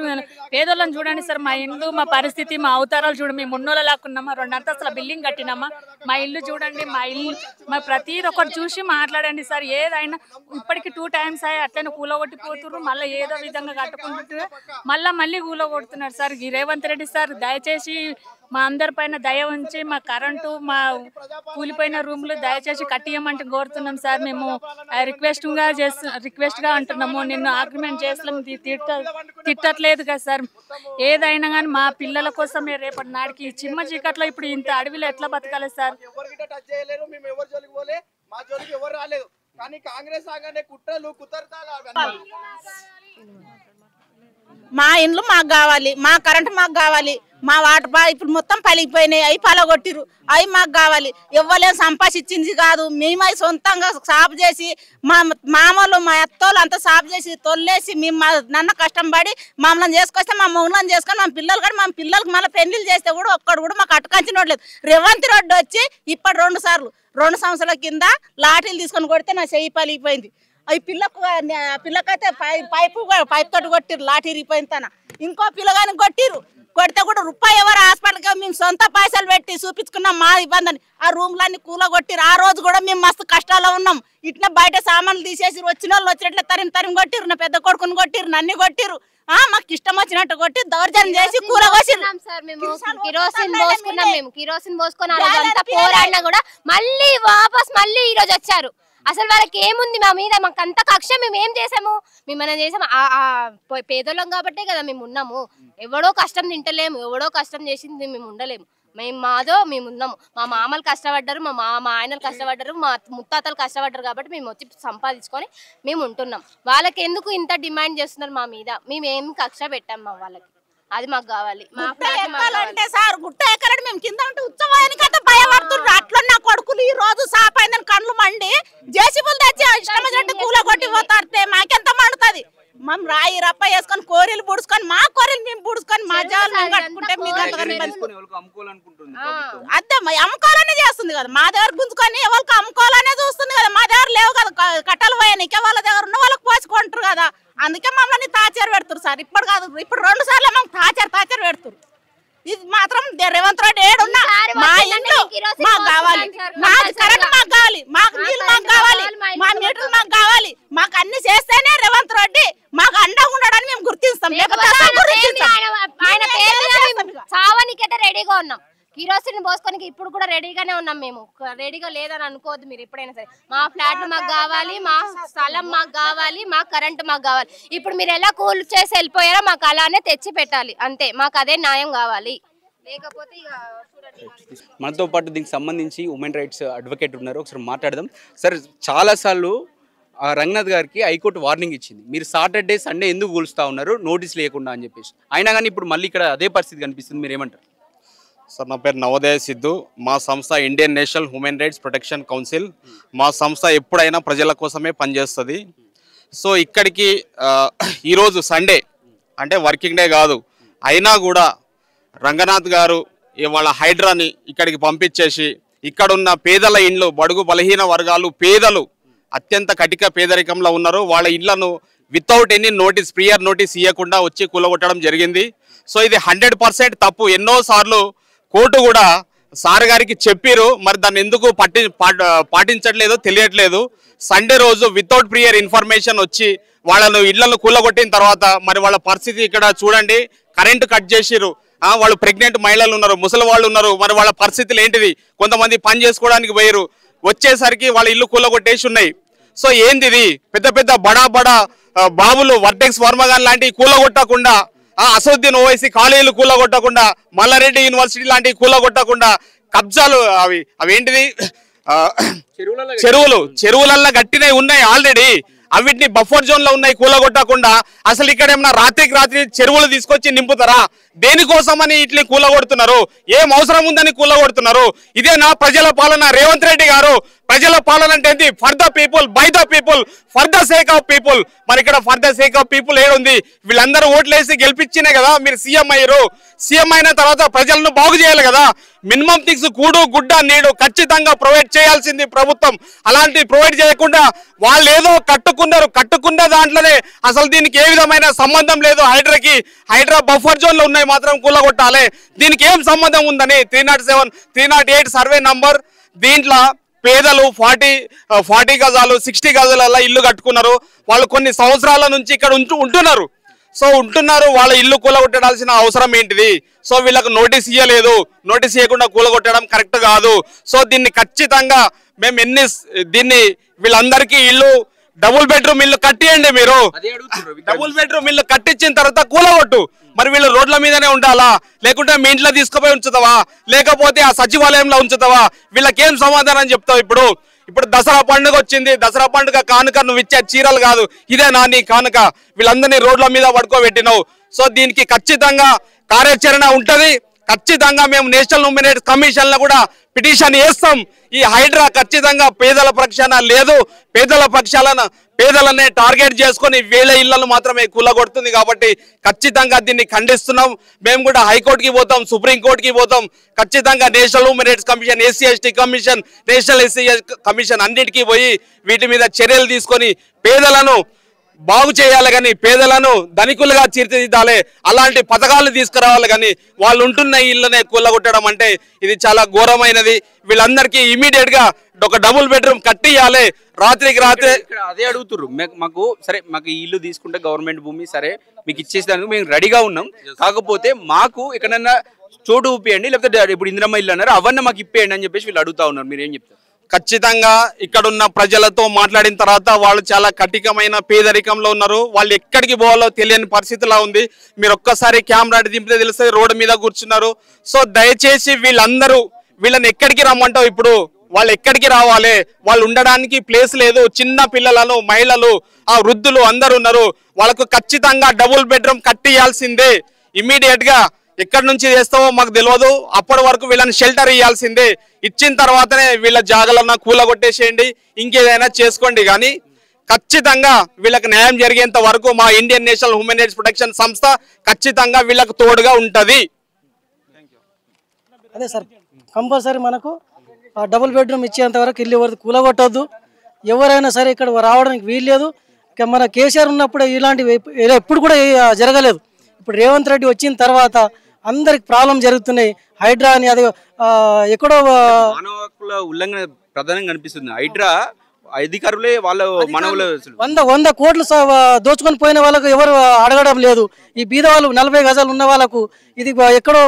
పేదోళ్ళని చూడండి సార్. మా ఇల్లు మా పరిస్థితి మా అవతారాలు చూడండి. మేము ఉన్నోళ్ళ లాక్కున్నామా, 2 అంతస్తుల బిల్డింగ్ కట్టినామా, మా ఇల్లు చూడండి, మా ఇల్లు మా ప్రతిది ఒకటి చూసి మాట్లాడండి సార్. ఏదైనా ఇప్పటికి 2 times అయ్యి అట్లనే కూలగొట్టిపోతున్నారు. మళ్ళీ ఏదో విధంగా కట్టుకుంటుంటే మళ్ళీ కూలగొడుతున్నారు సార్. ఈ రేవంత్ రెడ్డి సార్ దయచేసి మా అందరి పైన దయ ఉంచి మా కరెంటు మా కూలిపోయిన రూములు దయచేసి కట్టియమంటే కోరుతున్నాం సార్. మేము రిక్వెస్ట్గా అంటున్నాము. నిన్ను ఆర్గ్యుమెంట్ చేస్తాం, తిట్టట్లేదు కదా సార్. ఏదైనా కానీ మా పిల్లల కోసమే రేపటి నాడికి చిమ్మ చీకట్లో ఇప్పుడు ఇంత అడవిలో ఎట్లా బతకాలి సార్? మా ఇండ్లు మాకు కావాలి, మా కరెంటు మాకు కావాలి, మా వాటర్ ఇప్పుడు మొత్తం పలిగిపోయినాయి, అవి పలగొట్టిరు, అవి మాకు కావాలి. ఎవ్వలేం సంపాదించింది కాదు, మేమై సొంతంగా సాపు చేసి మా మామూలు మా అత్తోళ్ళు అంతా సాపు చేసి తొల్లేసి మేము నన్న కష్టం పడి మమ్మల్ని చేసుకొస్తే మా మమ్మల్ని చేసుకొని మా పిల్లలు కూడా మా పిల్లలకి మళ్ళీ పెళ్లిళ్ళు చేస్తే కూడా ఒక్కడు కూడా మాకు అట్టుకంచినోట్లేదు. రేవంత్ రెడ్డి వచ్చి ఇప్పుడు 2 సార్లు 2 సంవత్సరాల కింద లాఠీలు తీసుకొని కొడితే నా చెయ్యి పలిగిపోయింది. అవి పిల్లకైతే పైపు తోటి కొట్టిరు, లాఠీ ఇరిగిపోయింది తన. ఇంకో పిల్లగాని కొడితే కూడా రూపాయి ఎవరు హాస్పిటల్గా మేము సొంత పైసలు పెట్టి చూపించుకున్నాం మా ఇబ్బందిని. ఆ రూమ్లన్నీ కూలగొట్టిరు. ఆ రోజు కూడా మేము మస్తు కష్టాల్లో ఉన్నాం. ఇట్లా బయట సామాన్లు తీసేసి వచ్చిన వాళ్ళు వచ్చినట్లే తరిమి కొట్టిరు. నా పెద్ద కొడుకుని కొట్టిరు, నన్ను కొట్టిరు. మాకు ఇష్టం వచ్చినట్టు కొట్టి దౌర్జన్యం చేసి కూలగొట్టిరు సార్. మేము కిరోసిన్ పోసుకొని పోరాడినా కూడా మళ్ళీ వాపస్ ఈ రోజు వచ్చారు. అసలు వాళ్ళకి ఏముంది మా మీద? మాకు అంత కక్ష. మేము ఏం చేసాము? మేమన్నా చేసాము? పేదోళ్ళం కాబట్టే కదా మేము ఉన్నాము. ఎవడో కష్టం తింటలేము, ఎవడో కష్టం చేసింది మేము ఉండలేము. మేము ఉన్నాము. మా మామలు కష్టపడ్డారు, మా ఆయనలు కష్టపడ్డారు, మా ముత్తాతలు కష్టపడ్డారు కాబట్టి మేము వచ్చి సంపాదించుకొని మేము ఉంటున్నాం. వాళ్ళకి ఎందుకు ఇంత డిమాండ్ చేస్తున్నారు మా మీద? మేము ఏం కక్ష పెట్టాం మా వాళ్ళకి. అది మాకు కావాలి. అంటే సార్ గుట్ట ఎక్కడంటే మేము కింద ఉంటే ఉత్సవానికంతా భయపడుతున్నారు. అట్లా నా కొడుకులు ఈ రోజు సాపైందని కళ్ళు మండి జేసీబీలు తెచ్చి ఇష్టం వచ్చినట్టు కూల కొట్టి పోతారు. మాకెంత మండుతుంది. మేము రాయి రప్ప వేసుకొని కోరీలు పుడుచుకొని మా కోరీలు మేము పుడుచుకొని మా జాలు మేము కట్టుకుంటే అదే అమ్ముకోవాలనే చేస్తుంది కదా. మా దగ్గర గుంజుకొని ఎవరికి అమ్ముకోవాలనే చూస్తుంది కదా. మా దగ్గర లేవు కదా కట్టలు పోయానికే, వాళ్ళ దగ్గర ఉన్న వాళ్ళకి పోసుకుంటారు కదా. అందుకే మమ్మల్ని టార్చర్ పెడుతురు సార్. ఇప్పుడు కాదు, ఇప్పుడు 2 సార్లు మాకు టార్చర్ పెడుతురు. ఇది మాత్రం రేవంత్ రెడ్డి ఏడున్నా మా ఇంట్లో మాకు కావాలి, మాకు కరెంట్ మాకు కావాలి, మాకు నీళ్ళు మాకు కావాలి, మా మీటర్లు మాకు కావాలి. మాకు అన్ని చేస్తేనే రేవంత్ రెడ్డి మాకు అండగా ఉండడానికి మేము గుర్తిస్తాం. చావనికైతే రెడీగా ఉన్నాం. కిరోసిన్ పోసుకొని ఇప్పుడు కూడా రెడీగానే ఉన్నాం. మేము రెడీగా లేదని అనుకోవద్దు మీరు ఎప్పుడైనా సరే. మా ఫ్లాట్లు మాకు కావాలి, మా స్థలం మాకు కావాలి, మా కరెంట్ మాకు కావాలి. ఇప్పుడు మీరు ఎలా కూల్ చేసి వెళ్ళిపోయారో మాకు అలానే తెచ్చి పెట్టాలి అంతే. మాకు అదే న్యాయం కావాలి. లేకపోతే మనతో పాటు దీనికి సంబంధించి ఉమెన్ రైట్స్ అడ్వకేట్ ఉన్నారు, ఒకసారి మాట్లాడదాం. సార్, చాలాసార్లు రంగనాథ్ గారికి హైకోర్టు వార్నింగ్ ఇచ్చింది, మీరు సాటర్డే సండే ఎందుకు కూలుస్తూ ఉన్నారు నోటీస్ లేకుండా అని చెప్పేసి. అయినా కానీ ఇప్పుడు మళ్ళీ ఇక్కడ అదే పరిస్థితి కనిపిస్తుంది. మీరు ఏమంటారు? సార్, నా పేరు నవోదయ సిద్ధు. మా సంస్థ Indian national human rights protection council. మా సంస్థ ఎప్పుడైనా ప్రజల కోసమే పనిచేస్తుంది. సో ఇక్కడికి ఈరోజు సండే అంటే వర్కింగ్ డే కాదు, అయినా కూడా రంగనాథ్ గారు వాళ్ళ హైడ్రాని ఇక్కడికి పంపించేసి ఇక్కడున్న పేదల ఇండ్లు, బడుగు బలహీన వర్గాలు, పేదలు అత్యంత కటిక పేదరికంలో ఉన్నారు, వాళ్ళ ఇళ్లను without any notice, prior notice ఇవ్వకుండా వచ్చి కూలగొట్టడం జరిగింది. సో ఇది 100% తప్పు. ఎన్నోసార్లు కోర్టు కూడా సార్ గారికి చెప్పారు, మరి దాన్ని ఎందుకు పాటించట్లేదో తెలియట్లేదు. సండే రోజు వితౌట్ ప్రియర్ ఇన్ఫర్మేషన్ వచ్చి వాళ్ళను ఇళ్లను కూలగొట్టిన తర్వాత మరి వాళ్ళ పరిస్థితి ఇక్కడ చూడండి. కరెంటు కట్ చేసిరు, వాళ్ళు ప్రెగ్నెంట్ మహిళలు ఉన్నారు, ముసలి వాళ్ళు ఉన్నారు, మరి వాళ్ళ పరిస్థితులు ఏంటిది? కొంతమంది పని చేసుకోవడానికి పోయారు, వచ్చేసరికి వాళ్ళ ఇల్లు కూలగొట్టేసి ఉన్నాయి. సో ఏంది ఇది? పెద్ద పెద్ద బడా బాబులు వర్టెక్స్ వర్మగాన్ లాంటివి కూలగొట్టకుండా, అసదుద్దీన్ ఓవైసీ కాలేజీలు కూలగొట్టకుండా, మల్లారెడ్డి యూనివర్సిటీ లాంటివి కూలగొట్టకుండా, కబ్జాలు అవేంటిది చెరువులల్లో గట్టినవి ఉన్నాయి ఆల్రెడీ, అవిటిని బఫర్ జోన్ లో ఉన్నాయి కూలగొట్టకుండా. అసలు ఇక్కడ ఏమన్నా రాత్రికి రాత్రి చెరువులు తీసుకొచ్చి నింపుతారా? దేనికోసమని ఇట్లా కూలగొడుతున్నారు? ఏం అవసరం ఉందని కూలగొడుతున్నారు? ఇదే నా ప్రజల పాలన. రేవంత్ రెడ్డి గారు ప్రజల పాలన అంటే ఏంటి? For the people, by the people, for the sake of people. మరి ఇక్కడ for the sake of people ఏడుంది? వీళ్ళందరూ ఓట్లేసి గెలిపించినే కదా మీరు సీఎం అయ్యారు. సీఎం అయిన తర్వాత ప్రజలను బాగు చేయాలి కదా. మినిమం థింగ్స్ కూడు గుడ్డ నీడు ఖచ్చితంగా ప్రొవైడ్ చేయాల్సింది ప్రభుత్వం. అలాంటి ప్రొవైడ్ చేయకుండా వాళ్ళు ఏదో కట్టుకున్న దాంట్లోనే అసలు దీనికి ఏ విధమైన సంబంధం లేదు. హైడ్రా బఫర్ జోన్లో ఉన్నాయి మాత్రం కూలగొట్టాలి. దీనికి ఏం సంబంధం ఉందని 307, 308 సర్వే నంబర్. దీంట్లో పేదలు 40 గజాలు 60 గజాల ఇల్లు కట్టుకున్నారు. వాళ్ళు కొన్ని సంవత్సరాల నుంచి ఇక్కడ ఉంటున్నారు. వాళ్ళ ఇల్లు కూలగొట్టాల్సిన అవసరం ఏంటిది? సో వీళ్ళకు నోటీస్ ఇవ్వలేదు. నోటీస్ ఇవ్వకుండా కూలగొట్టడం కరెక్ట్ కాదు. సో దీన్ని ఖచ్చితంగా మేము వీళ్ళందరికీ ఇల్లు డబుల్ బెడ్రూమ్ ఇల్లు కట్టియండి. మీరు డబుల్ బెడ్రూమ్ ఇల్లు కట్టించిన తర్వాత కూలగొట్టు. మరి వీళ్ళు రోడ్ల మీదనే ఉండాలా? లేకుంటే మీ ఇంట్లో తీసుకుపోయి ఉంచుతావా? లేకపోతే ఆ సచివాలయంలో ఉంచుతావా? వీళ్ళకేం సమాధానం చెప్తావు? ఇప్పుడు దసరా పండుగ వచ్చింది. దసరా పండుగ కానుక నువ్వు ఇచ్చే చీరలు కాదు, ఇదే నీ కానుక. వీళ్ళందరినీ రోడ్ల మీద పడుకోబెట్టినావు. సో దీనికి ఖచ్చితంగా కార్యాచరణ ఉంటది. ఖచ్చితంగా మేము నేషనల్ హ్యూమన్ రైట్స్ కమిషన్ లో కూడా పిటిషన్ వేస్తాం. ఈ హైడ్రా ఖచ్చితంగా పేదల పక్షాన లేదు. పేదలనే టార్గెట్ చేసుకొని వేల ఇళ్లను మాత్రమే కూలగొడుతుంది. కాబట్టి ఖచ్చితంగా దీన్ని ఖండిస్తున్నాం. మేము కూడా హైకోర్టుకి పోతాం, సుప్రీంకోర్టుకి పోతాం. ఖచ్చితంగా national human rights commission, SC/ST commission, national SC commission అన్నిటికీ పోయి వీటి మీద చర్యలు తీసుకొని పేదలను బాగు చేయాలి. కానీ పేదలను ధనికులుగా తీర్చిదిద్దాలి. అలాంటి పథకాలు తీసుకురావాలి. కానీ వాళ్ళు ఉంటున్న ఇళ్ళనే కూలగొట్టడం అంటే ఇది చాలా ఘోరమైనది. వీళ్ళందరికీ ఇమీడియట్ గా ఒక డబుల్ బెడ్రూమ్ కట్టియాలి. రాత్రికి రాత్రి అదే అడుగుతుర్రు. మాకు ఈ ఇల్లు తీసుకుంటే గవర్నమెంట్ భూమి సరే మీకు ఇచ్చేసేదానికి మేము రెడీగా ఉన్నాం. కాకపోతే మాకు ఎక్కడన్నా చోటు ఊపియండి, లేకపోతే ఇప్పుడు ఇందిరమ్మ ఇల్లు అన్నారు అవన్నీ మాకు ఇప్పేయండి అని చెప్పేసి వీళ్ళు అడుగుతా ఉన్నారు. మీరు ఏం చెప్తారు? ఖచ్చితంగా ఇక్కడున్న ప్రజలతో మాట్లాడిన తర్వాత వాళ్ళు చాలా కఠినమైన పేదరికంలో ఉన్నారు. వాళ్ళు ఎక్కడికి పోవాలో తెలియని పరిస్థితిలా ఉంది. మీరు ఒక్కసారి కెమెరా దింపితే తెలుస్తుంది, రోడ్డు మీద కూర్చున్నారు. సో దయచేసి వీళ్ళని ఎక్కడికి రమ్మంటావు? ఇప్పుడు వాళ్ళు ఎక్కడికి రావాలి? వాళ్ళు ఉండడానికి ప్లేస్ లేదు. చిన్న పిల్లలను, మహిళలు, ఆ వృద్ధులు అందరు ఉన్నారు. వాళ్ళకు ఖచ్చితంగా డబుల్ బెడ్రూమ్ కట్టియాల్సిందే. ఇమీడియట్ గా ఎక్కడి నుంచి చేస్తావో మాకు తెలియదు. అప్పటి వరకు వీళ్ళని షెల్టర్ ఇవ్వాల్సిందే. ఇచ్చిన తర్వాతనే వీళ్ళ జాగాలన్నా కూలగొట్టేసేయండి, ఇంకేదైనా చేసుకోండి. కానీ ఖచ్చితంగా వీళ్ళకి న్యాయం జరిగేంత వరకు మా Indian national human rights protection సంస్థ ఖచ్చితంగా వీళ్ళకు తోడుగా ఉంటది. అదే సార్, కంపల్సరీ మనకు డబుల్ బెడ్రూమ్ ఇచ్చేంత వరకు ఇల్లు ఎవరిది కూలగొట్టద్దు. ఎవరైనా సరే ఇక్కడ రావడానికి వీల్లేదు. మన కేసీఆర్ ఉన్నప్పుడు ఇలాంటివి ఎప్పుడు కూడా జరగలేదు. ఇప్పుడు రేవంత్ రెడ్డి వచ్చిన తర్వాత అందరికి ప్రాబ్లం జరుగుతున్నాయి. హైడ్రా అని అది ఎక్కడో మానవ హక్కుల ఉల్లంఘన ప్రధానంగా కనిపిస్తుంది. హైడ్రా అధికారులే వాళ్ళ మనవులు 100 కోట్లు దోచుకొని పోయిన వాళ్ళకు ఎవరు అడగడం లేదు. ఈ బీద వాళ్ళు 40 గజాలు ఉన్న వాళ్ళకు ఇది ఎక్కడో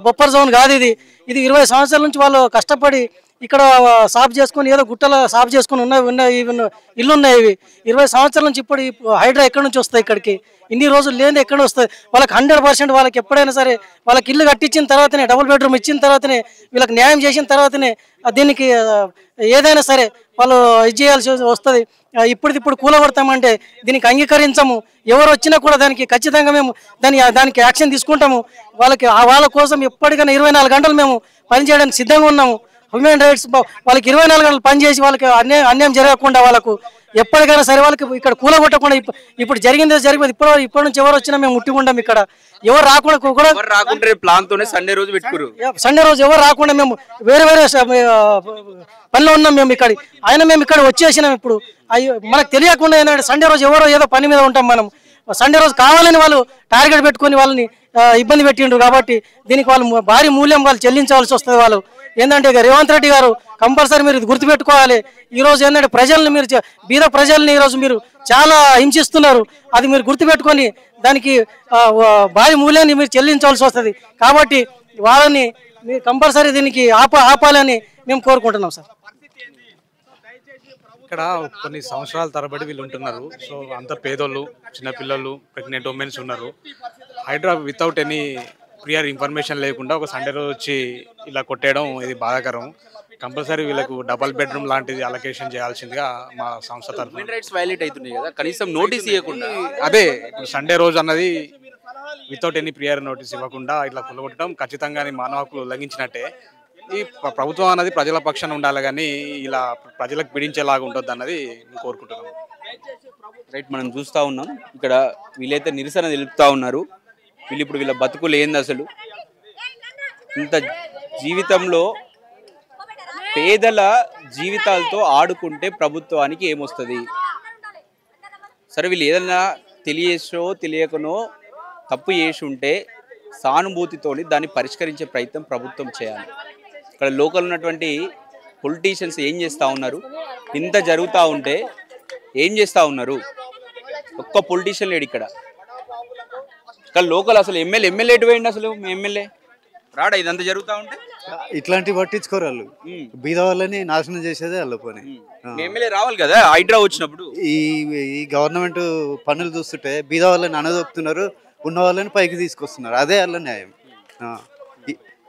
బొప్పర్ జోన్ కాదు. ఇది 20 సంవత్సరాల నుంచి వాళ్ళు కష్టపడి ఇక్కడ సాఫ్ చేసుకొని ఏదో గుట్టలో సాఫ్ చేసుకొని ఇల్లు ఉన్నాయి. ఇవి 20 సంవత్సరాల నుంచి ఇప్పుడు హైడ్రా ఎక్కడి నుంచి వస్తాయి? ఇక్కడికి ఇన్ని రోజులు లేని ఎక్కడ వస్తాయి? వాళ్ళకి 100% వాళ్ళకి ఎప్పుడైనా సరే వాళ్ళకి ఇల్లు కట్టించిన తర్వాతనే, డబుల్ బెడ్రూమ్ ఇచ్చిన తర్వాతనే, వీళ్ళకి న్యాయం చేసిన తర్వాతనే దీనికి ఏదైనా సరే వాళ్ళు ఇది చేయాల్సి వస్తుంది. ఇప్పుడు కూలగొడతామంటే దీనికి అంగీకరించము. ఎవరు వచ్చినా కూడా దానికి ఖచ్చితంగా మేము దానికి యాక్షన్ తీసుకుంటాము. వాళ్ళ కోసం ఎప్పటికైనా 24 గంటలు మేము పనిచేయడానికి సిద్ధంగా ఉన్నాము. హ్యూమన్ రైట్స్ వాళ్ళకి 24 గంటలు పనిచేసి వాళ్ళకి అన్యాయం జరగకుండా వాళ్ళకు ఎప్పటికైనా సరే వాళ్ళకి ఇక్కడ కూలగొట్టకుండా ఇప్పుడు జరిగింది ఇప్పటి నుంచి ఎవరు వచ్చినా మేము ముట్టుకుంటాం. ఇక్కడ ఎవరు రాకుండా ప్లాన్ తోనే సండే రోజు పెట్టుకోరు. సండే రోజు ఎవరు రాకుండా మేము వేరే పనిలో ఉన్నాం. మేము ఇక్కడ వచ్చేసినాం. ఇప్పుడు మనకు తెలియకుండా ఏంటంటే సండే రోజు ఎవరో ఏదో పని మీద ఉంటాం. మనం సండే రోజు కావాలని వాళ్ళు టార్గెట్ పెట్టుకొని వాళ్ళని ఇబ్బంది పెట్టిండ్రు. కాబట్టి దీనికి వాళ్ళు భారీ మూల్యం వాళ్ళు చెల్లించవలసి వస్తుంది. వాళ్ళు ఏంటంటే రేవంత్ రెడ్డి గారు కంపల్సరీ మీరు ఇది గుర్తుపెట్టుకోవాలి. ఈరోజు ఏంటంటే బీద ప్రజల్ని ఈరోజు మీరు చాలా హింసిస్తున్నారు. అది మీరు గుర్తుపెట్టుకొని దానికి భారీ మూల్యాన్ని మీరు చెల్లించవలసి వస్తుంది. కాబట్టి వాళ్ళని మీరు కంపల్సరీ దీనికి ఆపాలని మేము కోరుకుంటున్నాం సార్. ఇక్కడ కొన్ని సంవత్సరాల తరబడి వీళ్ళు ఉంటున్నారు. సో అంత పేదోళ్ళు, చిన్నపిల్లలు, ప్రెగ్నెంట్ ఉమెన్స్ ఉన్నారు. Hydraa without any prior information లేకుండా ఒక సండే రోజు వచ్చి ఇలా కొట్టేయడం ఇది బాధాకరం. కంపల్సరీ వీళ్ళకు డబల్ బెడ్రూమ్ లాంటిది అలొకేషన్ చేయాల్సిందిగా మా సంస్థ తరఫున. హ్యూమన్ రైట్స్ వైలేట్ అవుతున్నాయి కదా, కనీసం నోటీస్ ఇవ్వకుండా. అదే ఇప్పుడు సండే రోజు అన్నది వితౌట్ ఎనీ ప్రియర్ నోటీస్ ఇవ్వకుండా ఇట్లా కొలగొట్టడం ఖచ్చితంగా మానవ హక్కులు ఉల్లంఘించినట్టే. ఈ ప్రభుత్వం అన్నది ప్రజల పక్షాన ఉండాలి కానీ ఇలా ప్రజలకు పీడించేలాగా ఉంటుంది అన్నది నేను కోరుకుంటున్నాను. రైట్, మనం చూస్తూ ఉన్నాం ఇక్కడ వీళ్ళైతే నిరసన తెలుపుతా ఉన్నారు. వీళ్ళు ఇప్పుడు వీళ్ళ బతుకులు ఏంది అసలు, ఇంత జీవితంలో పేదల జీవితాలతో ఆడుకుంటే ప్రభుత్వానికి ఏమొస్తుంది? సరే, వీళ్ళు ఏదైనా తెలియసో తెలియకనో తప్పు చేసి ఉంటే సానుభూతితోని దాన్ని పరిష్కరించే ప్రయత్నం ప్రభుత్వం చేయాలి. ఇక్కడ లోకల్ ఉన్నటువంటి పొలిటీషియన్స్ ఏం చేస్తూ ఉన్నారు? ఇంత జరుగుతూ ఉంటే ఏం చేస్తూ ఉన్నారు? ఒక్క పొలిటీషియన్ లేడు ఇక్కడ. లోకల్ అసలు ఎమ్మెల్యే ఎటు పోయింది? అసలు మీ ఎమ్మెల్యే రాడా ఇదంతా జరుగుతూ ఉంటే? ఇట్లాంటివి పట్టించుకోరు వాళ్ళు. బీద వాళ్ళని నాశనం చేసేదే వాళ్ళ పని. ఎమ్మెల్యే రావాలి కదా హైడ్రా వచ్చినప్పుడు. ఈ గవర్నమెంట్ పనులు చూస్తుంటే బీద వాళ్ళని అనదొక్కుతున్నారు, ఉన్న వాళ్ళని పైకి తీసుకొస్తున్నారు. అదే వాళ్ళ న్యాయం.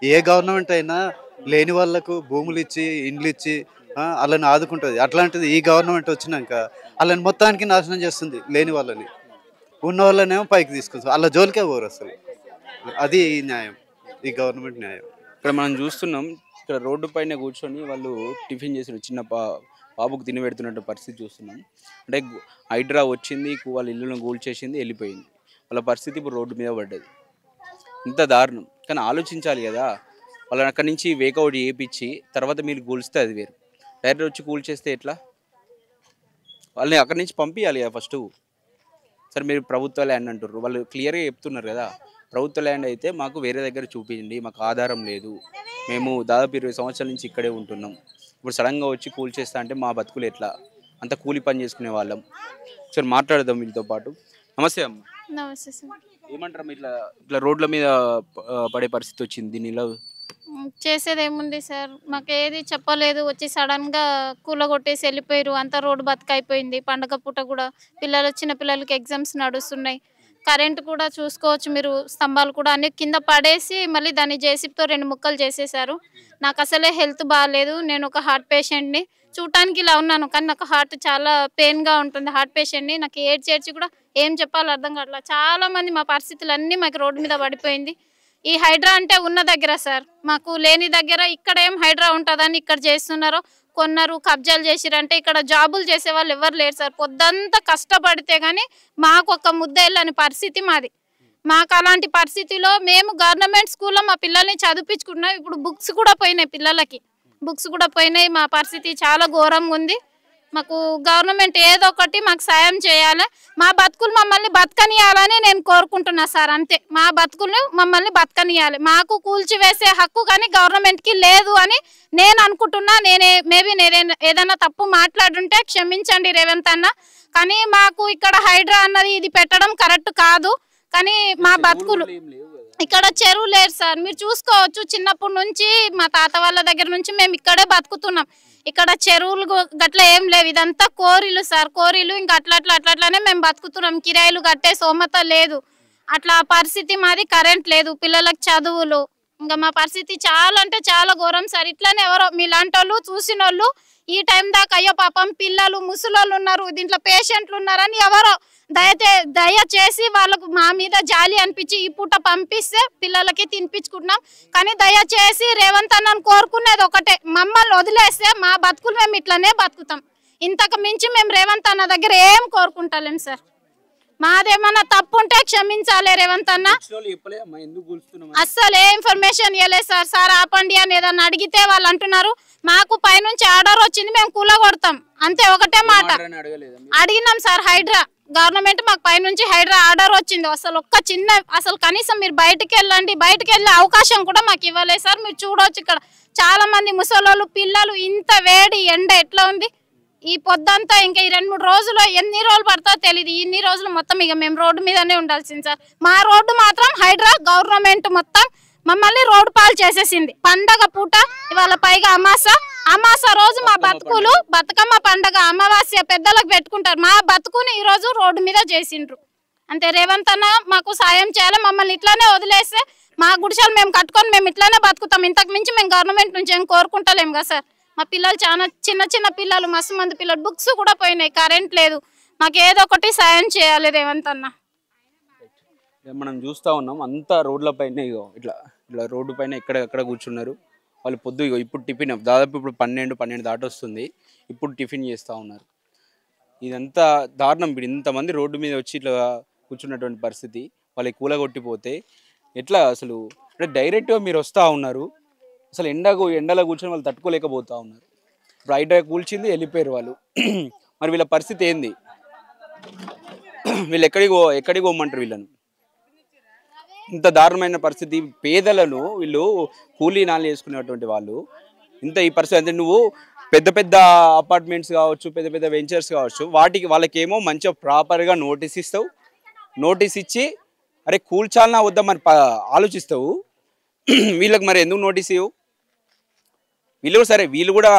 ఏ గవర్నమెంట్ అయినా లేని వాళ్ళకు భూములు ఇచ్చి ఇండ్లు ఇచ్చి వాళ్ళని ఆదుకుంటుంది. అట్లాంటిది ఈ గవర్నమెంట్ వచ్చినాక వాళ్ళని మొత్తానికి నాశనం చేస్తుంది. లేని వాళ్ళని, ఉన్న వాళ్ళనేమో పైకి తీసుకొస్తుంది. వాళ్ళ జోలికే పోరు అసలు. అది న్యాయం, ఈ గవర్నమెంట్ న్యాయం. ఇక్కడ మనం చూస్తున్నాం, ఇక్కడ రోడ్డు పైన కూర్చొని వాళ్ళు టిఫిన్ చేసిన చిన్న బాబుకు తిని పెడుతున్నట్టు పరిస్థితి చూస్తున్నాం. అంటే హైడ్రా వచ్చింది, వాళ్ళ ఇల్లును కూల్చేసింది, వెళ్ళిపోయింది. వాళ్ళ పరిస్థితి ఇప్పుడు రోడ్డు మీద పడ్డది. ఇంత దారుణం. కానీ ఆలోచించాలి కదా, వాళ్ళని అక్కడి నుంచి వేకౌట్ చేయించి తర్వాత మీరు కూల్స్తే అది వేరు. డైరెక్ట్ వచ్చి కూల్చేస్తే ఎట్లా? వాళ్ళని అక్కడి నుంచి పంపించాలి కదా ఫస్ట్. సరే, మీరు ప్రభుత్వ ల్యాండ్ అంటున్నారు, వాళ్ళు క్లియర్గా చెప్తున్నారు కదా, ప్రభుత్వ ల్యాండ్ అయితే మాకు వేరే దగ్గర చూపించండి, మాకు ఆధారం లేదు, మేము దాదాపు 20 సంవత్సరాల నుంచి ఇక్కడే ఉంటున్నాం, ఇప్పుడు సడన్గా వచ్చి కూల్చేస్తా అంటే మా బతుకులు ఎట్లా? అంత కూలి పని చేసుకునే వాళ్ళం. సరే, మాట్లాడదాం వీళ్ళతో పాటు. నమస్తే అమ్మ. నమస్తే సార్. ఏమంటారు ఇట్లా ఇట్లా రోడ్ల మీద పడే పరిస్థితి వచ్చింది, దీని ఇలా చేసేది ఏముంది సార్, మాకు ఏది చెప్పలేదు, వచ్చి సడన్గా కూలగొట్టేసి వెళ్ళిపోయారు. అంతా రోడ్డు బతుకైపోయింది. పండగ పూట కూడా చిన్న పిల్లలకి ఎగ్జామ్స్ నడుస్తున్నాయి. కరెంట్ కూడా చూసుకోవచ్చు మీరు, స్తంభాలు కూడా అన్ని కింద పడేసి మళ్ళీ దాన్ని జేసీబీతో 2 ముక్కలు చేసేసారు. నాకు అసలే హెల్త్ బాగాలేదు, నేను ఒక హార్ట్ పేషెంట్ని. చూడటానికి ఇలా ఉన్నాను కానీ నాకు హార్ట్ చాలా పెయిన్గా ఉంటుంది. హార్ట్ పేషెంట్ని. నాకు ఏడ్చి కూడా ఏం చెప్పాలో అర్థం కావట్లేదు. చాలామంది మా పరిస్థితులు అన్నీ మాకు రోడ్డు మీద పడిపోయింది. ఈ హైడ్రా అంటే ఉన్న దగ్గర సార్, మాకు లేని దగ్గర ఇక్కడ ఏం హైడ్రా ఉంటుందని ఇక్కడ చేస్తున్నారో కొన్నారు, కబ్జాలు చేసిరంటే ఇక్కడ జాబులు చేసే వాళ్ళు ఎవరు లేరు సార్. పొద్దంతా కష్టపడితే కానీ మాకు ఒక ముద్ద వెళ్ళని పరిస్థితి మాది. మాకు అలాంటి పరిస్థితిలో మేము గవర్నమెంట్ స్కూల్లో మా పిల్లల్ని చదివించుకున్నాం. ఇప్పుడు బుక్స్ కూడా పోయినాయి, పిల్లలకి బుక్స్ కూడా పోయినాయి. మా పరిస్థితి చాలా ఘోరంగా ఉంది. మాకు గవర్నమెంట్ ఏదో ఒకటి మాకు సాయం చేయాలి. మా బతుకులు మమ్మల్ని బతకనియాలని నేను కోరుకుంటున్నా సార్. అంతే, మా బతుకులు మమ్మల్ని బతకనియాలి. మాకు కూల్చివేసే హక్కు కానీ గవర్నమెంట్కి లేదు అని నేను అనుకుంటున్నా. మేబీ నేను ఏదైనా తప్పు మాట్లాడుంటే క్షమించండి రేవంత్ అన్న. కానీ మాకు ఇక్కడ హైడ్రా అన్నది ఇది పెట్టడం కరెక్ట్ కాదు. కానీ మా బతుకులు ఇక్కడ చెరువు లేదు సార్, మీరు చూసుకోవచ్చు. చిన్నప్పటి నుంచి మా తాత వాళ్ళ దగ్గర నుంచి మేము ఇక్కడే బతుకుతున్నాం. ఇక్కడ చెరువులు గట్ల ఏం లేవు, ఇదంతా కోరీలు సార్. కోరీలు ఇంకా అట్లానే మేము బతుకుతున్నాం. కిరాయిలు కట్టే సోమత లేదు. అట్లా పరిస్థితి మాది. కరెంట్ లేదు, పిల్లలకు చదువులు, ఇంకా మా పరిస్థితి చాలా అంటే చాలా ఘోరం సార్. ఇట్లానే ఎవరో మీలాంటి వాళ్ళు చూసిన వాళ్ళు ఈ టైం దాకా అయ్యో పాపం పిల్లలు ముసలోళ్ళు ఉన్నారు, దీంట్లో పేషెంట్లు ఉన్నారని ఎవరో దయచేసి వాళ్ళకు మా మీద జాలి అనిపించి ఈ పూట పంపిస్తే పిల్లలకి తినిపించుకుంటున్నాం. కానీ దయచేసి రేవంత్ అన్నను కోరుకునేది ఒకటే, మమ్మల్ని వదిలేస్తే మా బతుకులు మేము ఇట్లనే బతుకుతాం. ఇంతకు మించి మేము రేవంత్ అన్న దగ్గర ఏం కోరుకుంటలేం సార్. మాదేమన్నా తప్పు ఉంటే క్షమించాలి రేవంత్ అన్న. అస్సలు ఏ ఇన్ఫర్మేషన్ ఇవ్వలేదు సార్. సార్ ఆపండి అని ఏదన్నా అడిగితే వాళ్ళు అంటున్నారు మాకు పైనుంచి ఆర్డర్ వచ్చింది, మేము కూలగొడతాం అంతే. ఒకటే మాట అడిగినాం సార్, హైడ్రా గవర్నమెంట్ మాకు పైనుంచి హైడ్రా ఆర్డర్ వచ్చింది. అసలు కనీసం మీరు బయటకు వెళ్ళే అవకాశం కూడా మాకు ఇవ్వలేదు సార్. మీరు చూడవచ్చు ఇక్కడ చాలా మంది ముసలోళ్ళు, పిల్లలు, ఇంత వేడి ఎండ ఎట్లా ఉంది ఈ పొద్దంతా. ఇంకా ఈ 2-3 రోజులు ఎన్ని రోజులు పడుతుందో తెలియదు. ఇన్ని రోజులు మొత్తం ఇక మేము రోడ్డు మీదనే ఉండాల్సింది సార్. మా రోడ్డు మాత్రం హైడ్రా గవర్నమెంట్ మొత్తం మమ్మల్ని రోడ్డు పాలు చేసేసింది. పండగ పూట ఇవాళ పైగా అమాస రోజు మా బతుకులు బతుకమ్మ పండగ అమావాస్య పెద్దలకు పెట్టుకుంటారు. మా బతుకుని ఈ రోజు రోడ్డు మీద చేసిండ్రు. అంతే, రేవంత్ అన్న మాకు సాయం చేయాలి. మమ్మల్ని ఇట్లానే వదిలేస్తే మా గుడిసెలు మేము కట్టుకొని మేము ఇట్లానే బతుకుతాం. ఇంతకు మించి మేము గవర్నమెంట్ నుంచి ఏం కోరుకుంటలేము కదా సార్. మా పిల్లలు చాలా చిన్న పిల్లలు, మస్తు మంది పిల్లలు, బుక్స్ కూడా పోయినాయి, కరెంట్ లేదు. మాకు ఏదో ఒకటి సాయం చేయాలి రేవంత్ అన్న. మనం చూస్తూ ఉన్నాం అంతా రోడ్ల పైన ఇట్లా రోడ్డు పైన ఎక్కడ కూర్చున్నారు. వాళ్ళు ఇప్పుడు టిఫిన్ దాదాపు ఇప్పుడు 12 దాటి వస్తుంది, ఇప్పుడు టిఫిన్ చేస్తూ ఉన్నారు. ఇదంతా దారుణం. ఇప్పుడు ఇంతమంది రోడ్డు మీద వచ్చి ఇట్లా కూర్చున్నటువంటి పరిస్థితి, వాళ్ళకి కూలగొట్టిపోతే ఎట్లా అసలు? అంటే డైరెక్ట్గా మీరు వస్తూ ఉన్నారు, అసలు ఎండలో కూర్చొని వాళ్ళు తట్టుకోలేకపోతూ ఉన్నారు. ఇప్పుడు హైడ్రా కూల్చింది, వెళ్ళిపోయారు వాళ్ళు. మరి వీళ్ళ పరిస్థితి ఏంది? వీళ్ళు ఎక్కడికి పోమంటారు వీళ్ళను? ఇంత దారుణమైన పరిస్థితి. పేదలను వీళ్ళు కూలీ నాలు చేసుకునేటువంటి వాళ్ళు ఇంత ఈ పరిస్థితి. అంటే నువ్వు పెద్ద పెద్ద అపార్ట్మెంట్స్ కావచ్చు, పెద్ద పెద్ద వెంచర్స్ కావచ్చు, వాళ్ళకేమో మంచిగా ప్రాపర్గా నోటీస్ ఇస్తావు, నోటీస్ ఇచ్చి అరే కూల్చాలన్నా వద్దా మరి ఆలోచిస్తావు. వీళ్ళకి మరి ఎందుకు నోటీస్ ఇవ్వు? వీళ్ళు కూడా సరే, వీళ్ళు కూడా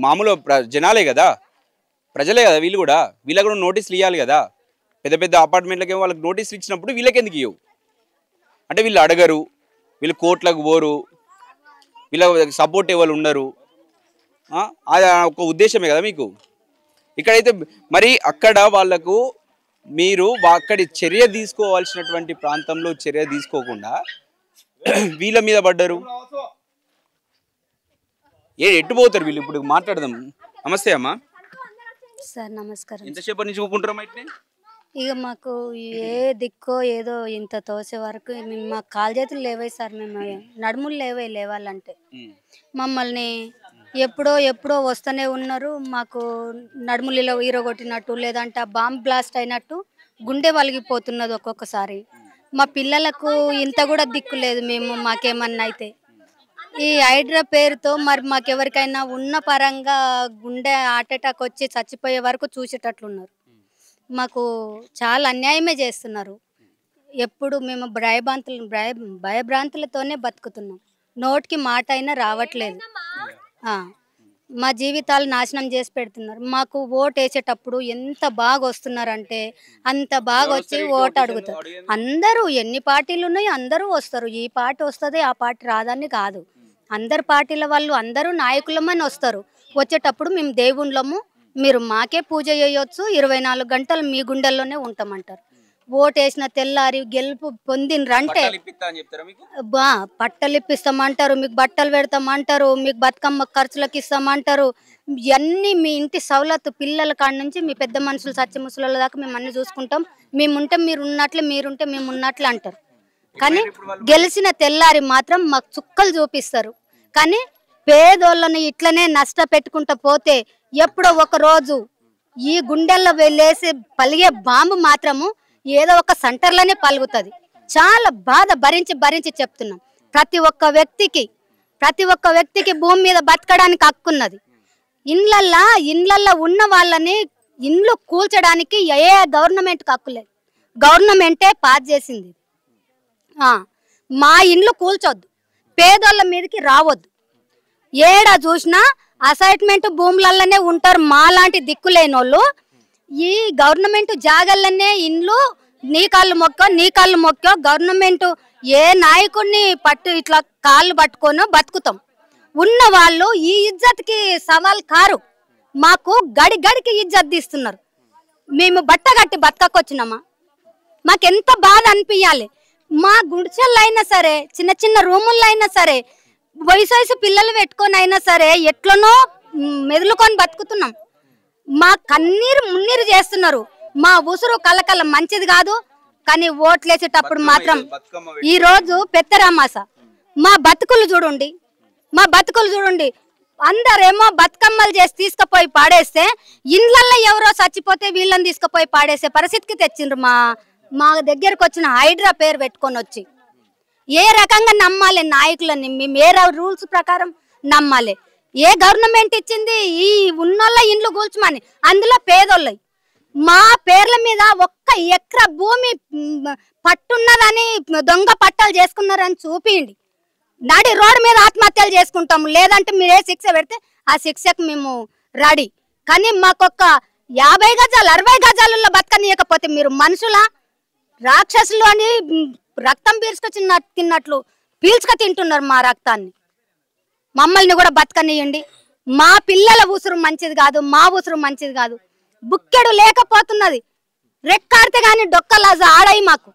మామూలు జనాలే కదా, ప్రజలే కదా వీళ్ళు కూడా. వీళ్ళకి కూడా నోటీసులు ఇవ్వాలి కదా. పెద్ద పెద్ద అపార్ట్మెంట్లకేమో వాళ్ళకి నోటీసులు ఇచ్చినప్పుడు వీళ్ళకి ఎందుకు ఇవ్వవు? అంటే వీళ్ళు అడగరు, వీళ్ళు కోర్టులకు పోరు, వీళ్ళ సపోర్ట్ ఎవరు ఉండరు. అది ఒక ఉద్దేశమే కదా మీకు. ఇక్కడైతే మరి అక్కడ వాళ్ళకు మీరు అక్కడి చర్య తీసుకోవాల్సినటువంటి ప్రాంతంలో చర్య తీసుకోకుండా వీళ్ళ మీద పడ్డారు. ఎట్టుపోతారు వీళ్ళు? ఇప్పుడు మాట్లాడదాం. నమస్తే అమ్మా. సార్ నమస్కారం. ఎంతసేపటి నుంచి ఊపుకుంటారమ్మా ఇట్లా? ఇక మాకు ఏ దిక్కో ఏదో ఇంత తోసే వరకు మా కాలు చేతులు లేవాయి సార్, మేము నడుములు లేవాలంటే మమ్మల్ని ఎప్పుడో వస్తూనే ఉన్నారు. మాకు నడుములలో ఈరగొట్టినట్టు, లేదంటే బాంబ్ బ్లాస్ట్ అయినట్టు గుండె వలిగిపోతున్నది ఒక్కొక్కసారి. మా పిల్లలకు ఇంత కూడా దిక్కు లేదు. మాకేమన్నా అయితే ఈ హైడ్రా పేరుతో మరి మాకెవరికైనా ఉన్న పరంగా గుండె హార్ట్ అటాక్ వచ్చి చచ్చిపోయే వరకు చూసేటట్లున్నారు. మాకు చాలా అన్యాయమే చేస్తున్నారు. ఎప్పుడు మేము భయభ్రాంతులతోనే బతుకుతున్నాం. నోటికి మాట అయినా రావట్లేదు. మా జీవితాలు నాశనం చేసి పెడుతున్నారు. మాకు ఓటు వేసేటప్పుడు ఎంత బాగా వస్తున్నారంటే అంత బాగా వచ్చి ఓటు అడుగుతారు. అందరూ ఎన్ని పార్టీలు ఉన్నాయి అందరూ వస్తారు. ఈ పార్టీ వస్తుంది ఆ పార్టీ రాదని కాదు, అందరు పార్టీల వాళ్ళు అందరూ నాయకులమని వస్తారు. వచ్చేటప్పుడు మేము దేవుళ్ళము, మీరు మాకే పూజ చేయొచ్చు, 24 గంటలు మీ గుండెల్లోనే ఉంటామంటారు. ఓటు వేసిన తెల్లారి గెలుపు పొందినరంటే పట్టలు ఇప్పిస్తామంటారు, మీకు బట్టలు పెడతామంటారు, మీకు బతుకమ్మ ఖర్చులకు ఇస్తామంటారు. ఇవన్నీ మీ ఇంటి సవలత్తు, పిల్లల కాడ నుంచి మీ పెద్ద మనుషులు సత్య ముసల దాకా మేము అన్ని చూసుకుంటాం, మేముంటే మీరు ఉన్నట్లు, మీరుంటే మేము ఉన్నట్లు అంటారు. కానీ గెలిచిన తెల్లారి మాత్రం మాకు చుక్కలు చూపిస్తారు. కానీ పేదోళ్ళని ఇట్లనే నష్టపెట్టుకుంటూ పోతే ఎప్పుడో ఒక రోజు ఈ గుండెల్లో వెళ్ళేసి పలిగే బాంబు మాత్రము ఏదో ఒక సెంటర్లోనే పలుగుతుంది. చాలా బాధ భరించి చెప్తున్నాం. ప్రతి ఒక్క వ్యక్తికి భూమి మీద బతకడానికి హక్కున్నది. ఇండ్లల్లో ఉన్న వాళ్ళని ఇండ్లు కూల్చడానికి ఏ గవర్నమెంట్కి హక్కు లేదు. గవర్నమెంటే పాస్ చేసింది. మా ఇండ్లు కూల్చొద్దు, పేదోళ్ళ మీదకి రావద్దు. ఏడా చూసినా అసైన్మెంట్ భూములలోనే ఉంటారు మాలాంటి దిక్కులేనోళ్ళు. ఈ గవర్నమెంట్ జాగల్లనే ఇండ్లు నీ కాళ్ళు మొక్కో గవర్నమెంట్ ఏ నాయకుడిని ఇట్లా కాళ్ళు పట్టుకోనో బతుకుతాం. ఉన్న వాళ్ళు ఈ ఇజ్జత్కి సవాల్ కారు. మాకు గడికి ఇజ్జత్ తీస్తున్నారు. మేము బట్ట కట్టి బతకొచ్చినామా? మాకెంత బాధ అనిపించాలి. మా గుడిచెల్లో అయినా సరే, చిన్న రూముల్లో అయినా సరే, వయసు పిల్లలు పెట్టుకొని అయినా సరే ఎట్లనో మెదులుకొని బతుకుతున్నాం. మా కన్నీరు మున్నీరు చేస్తున్నారు. మా ఉసురు కలకల మంచిది కాదు. కానీ ఓట్లేసేటప్పుడు మాత్రం ఈ రోజు పెద్దరామాస మా బతుకులు చూడండి. అందరేమో బతుకమ్మలు చేసి తీసుకుపోయి పాడేస్తే ఇండ్లల్లో ఎవరో చచ్చిపోతే వీళ్ళని తీసుకుపోయి పాడేసే పరిస్థితికి తెచ్చిండ్రు. మా దగ్గరకు వచ్చిన హైడ్రా పేరు పెట్టుకొని వచ్చి ఏ రకంగా నమ్మాలి నాయకులని? మేము ఏ రూల్స్ ప్రకారం నమ్మాలి? ఏ గవర్నమెంట్ ఇచ్చింది ఈ ఉన్నోళ్ళ ఇండ్లు కూల్చమని? అందులో పేదోళ్ళవి. మా పేర్ల మీద 1 ఎకరా భూమి పట్టున్నదని దొంగ పట్టాలు చేసుకున్నారని చూపించండి. నడి రోడ్డు మీద ఆత్మహత్యలు చేసుకుంటాము. లేదంటే మీరు ఏ శిక్ష పెడితే ఆ శిక్షకు మేము రెడీ. కానీ మాకొక్క 50 గజాలు 60 గజాలలో బతకనీయకపోతే మీరు మనుషులా రాక్షసులు అని రక్తం తిన్నట్లు పీల్చుక తింటున్నారు మా రక్తాన్ని. మమ్మల్ని కూడా బతకనియండి. మా పిల్లల ఉసురు మంచిది కాదు, మా ఉసురు మంచిది కాదు. బుక్కెడు లేకపోతున్నది, రెక్కాడితే గాని డొక్కలాజ ఆడాయి. మాకు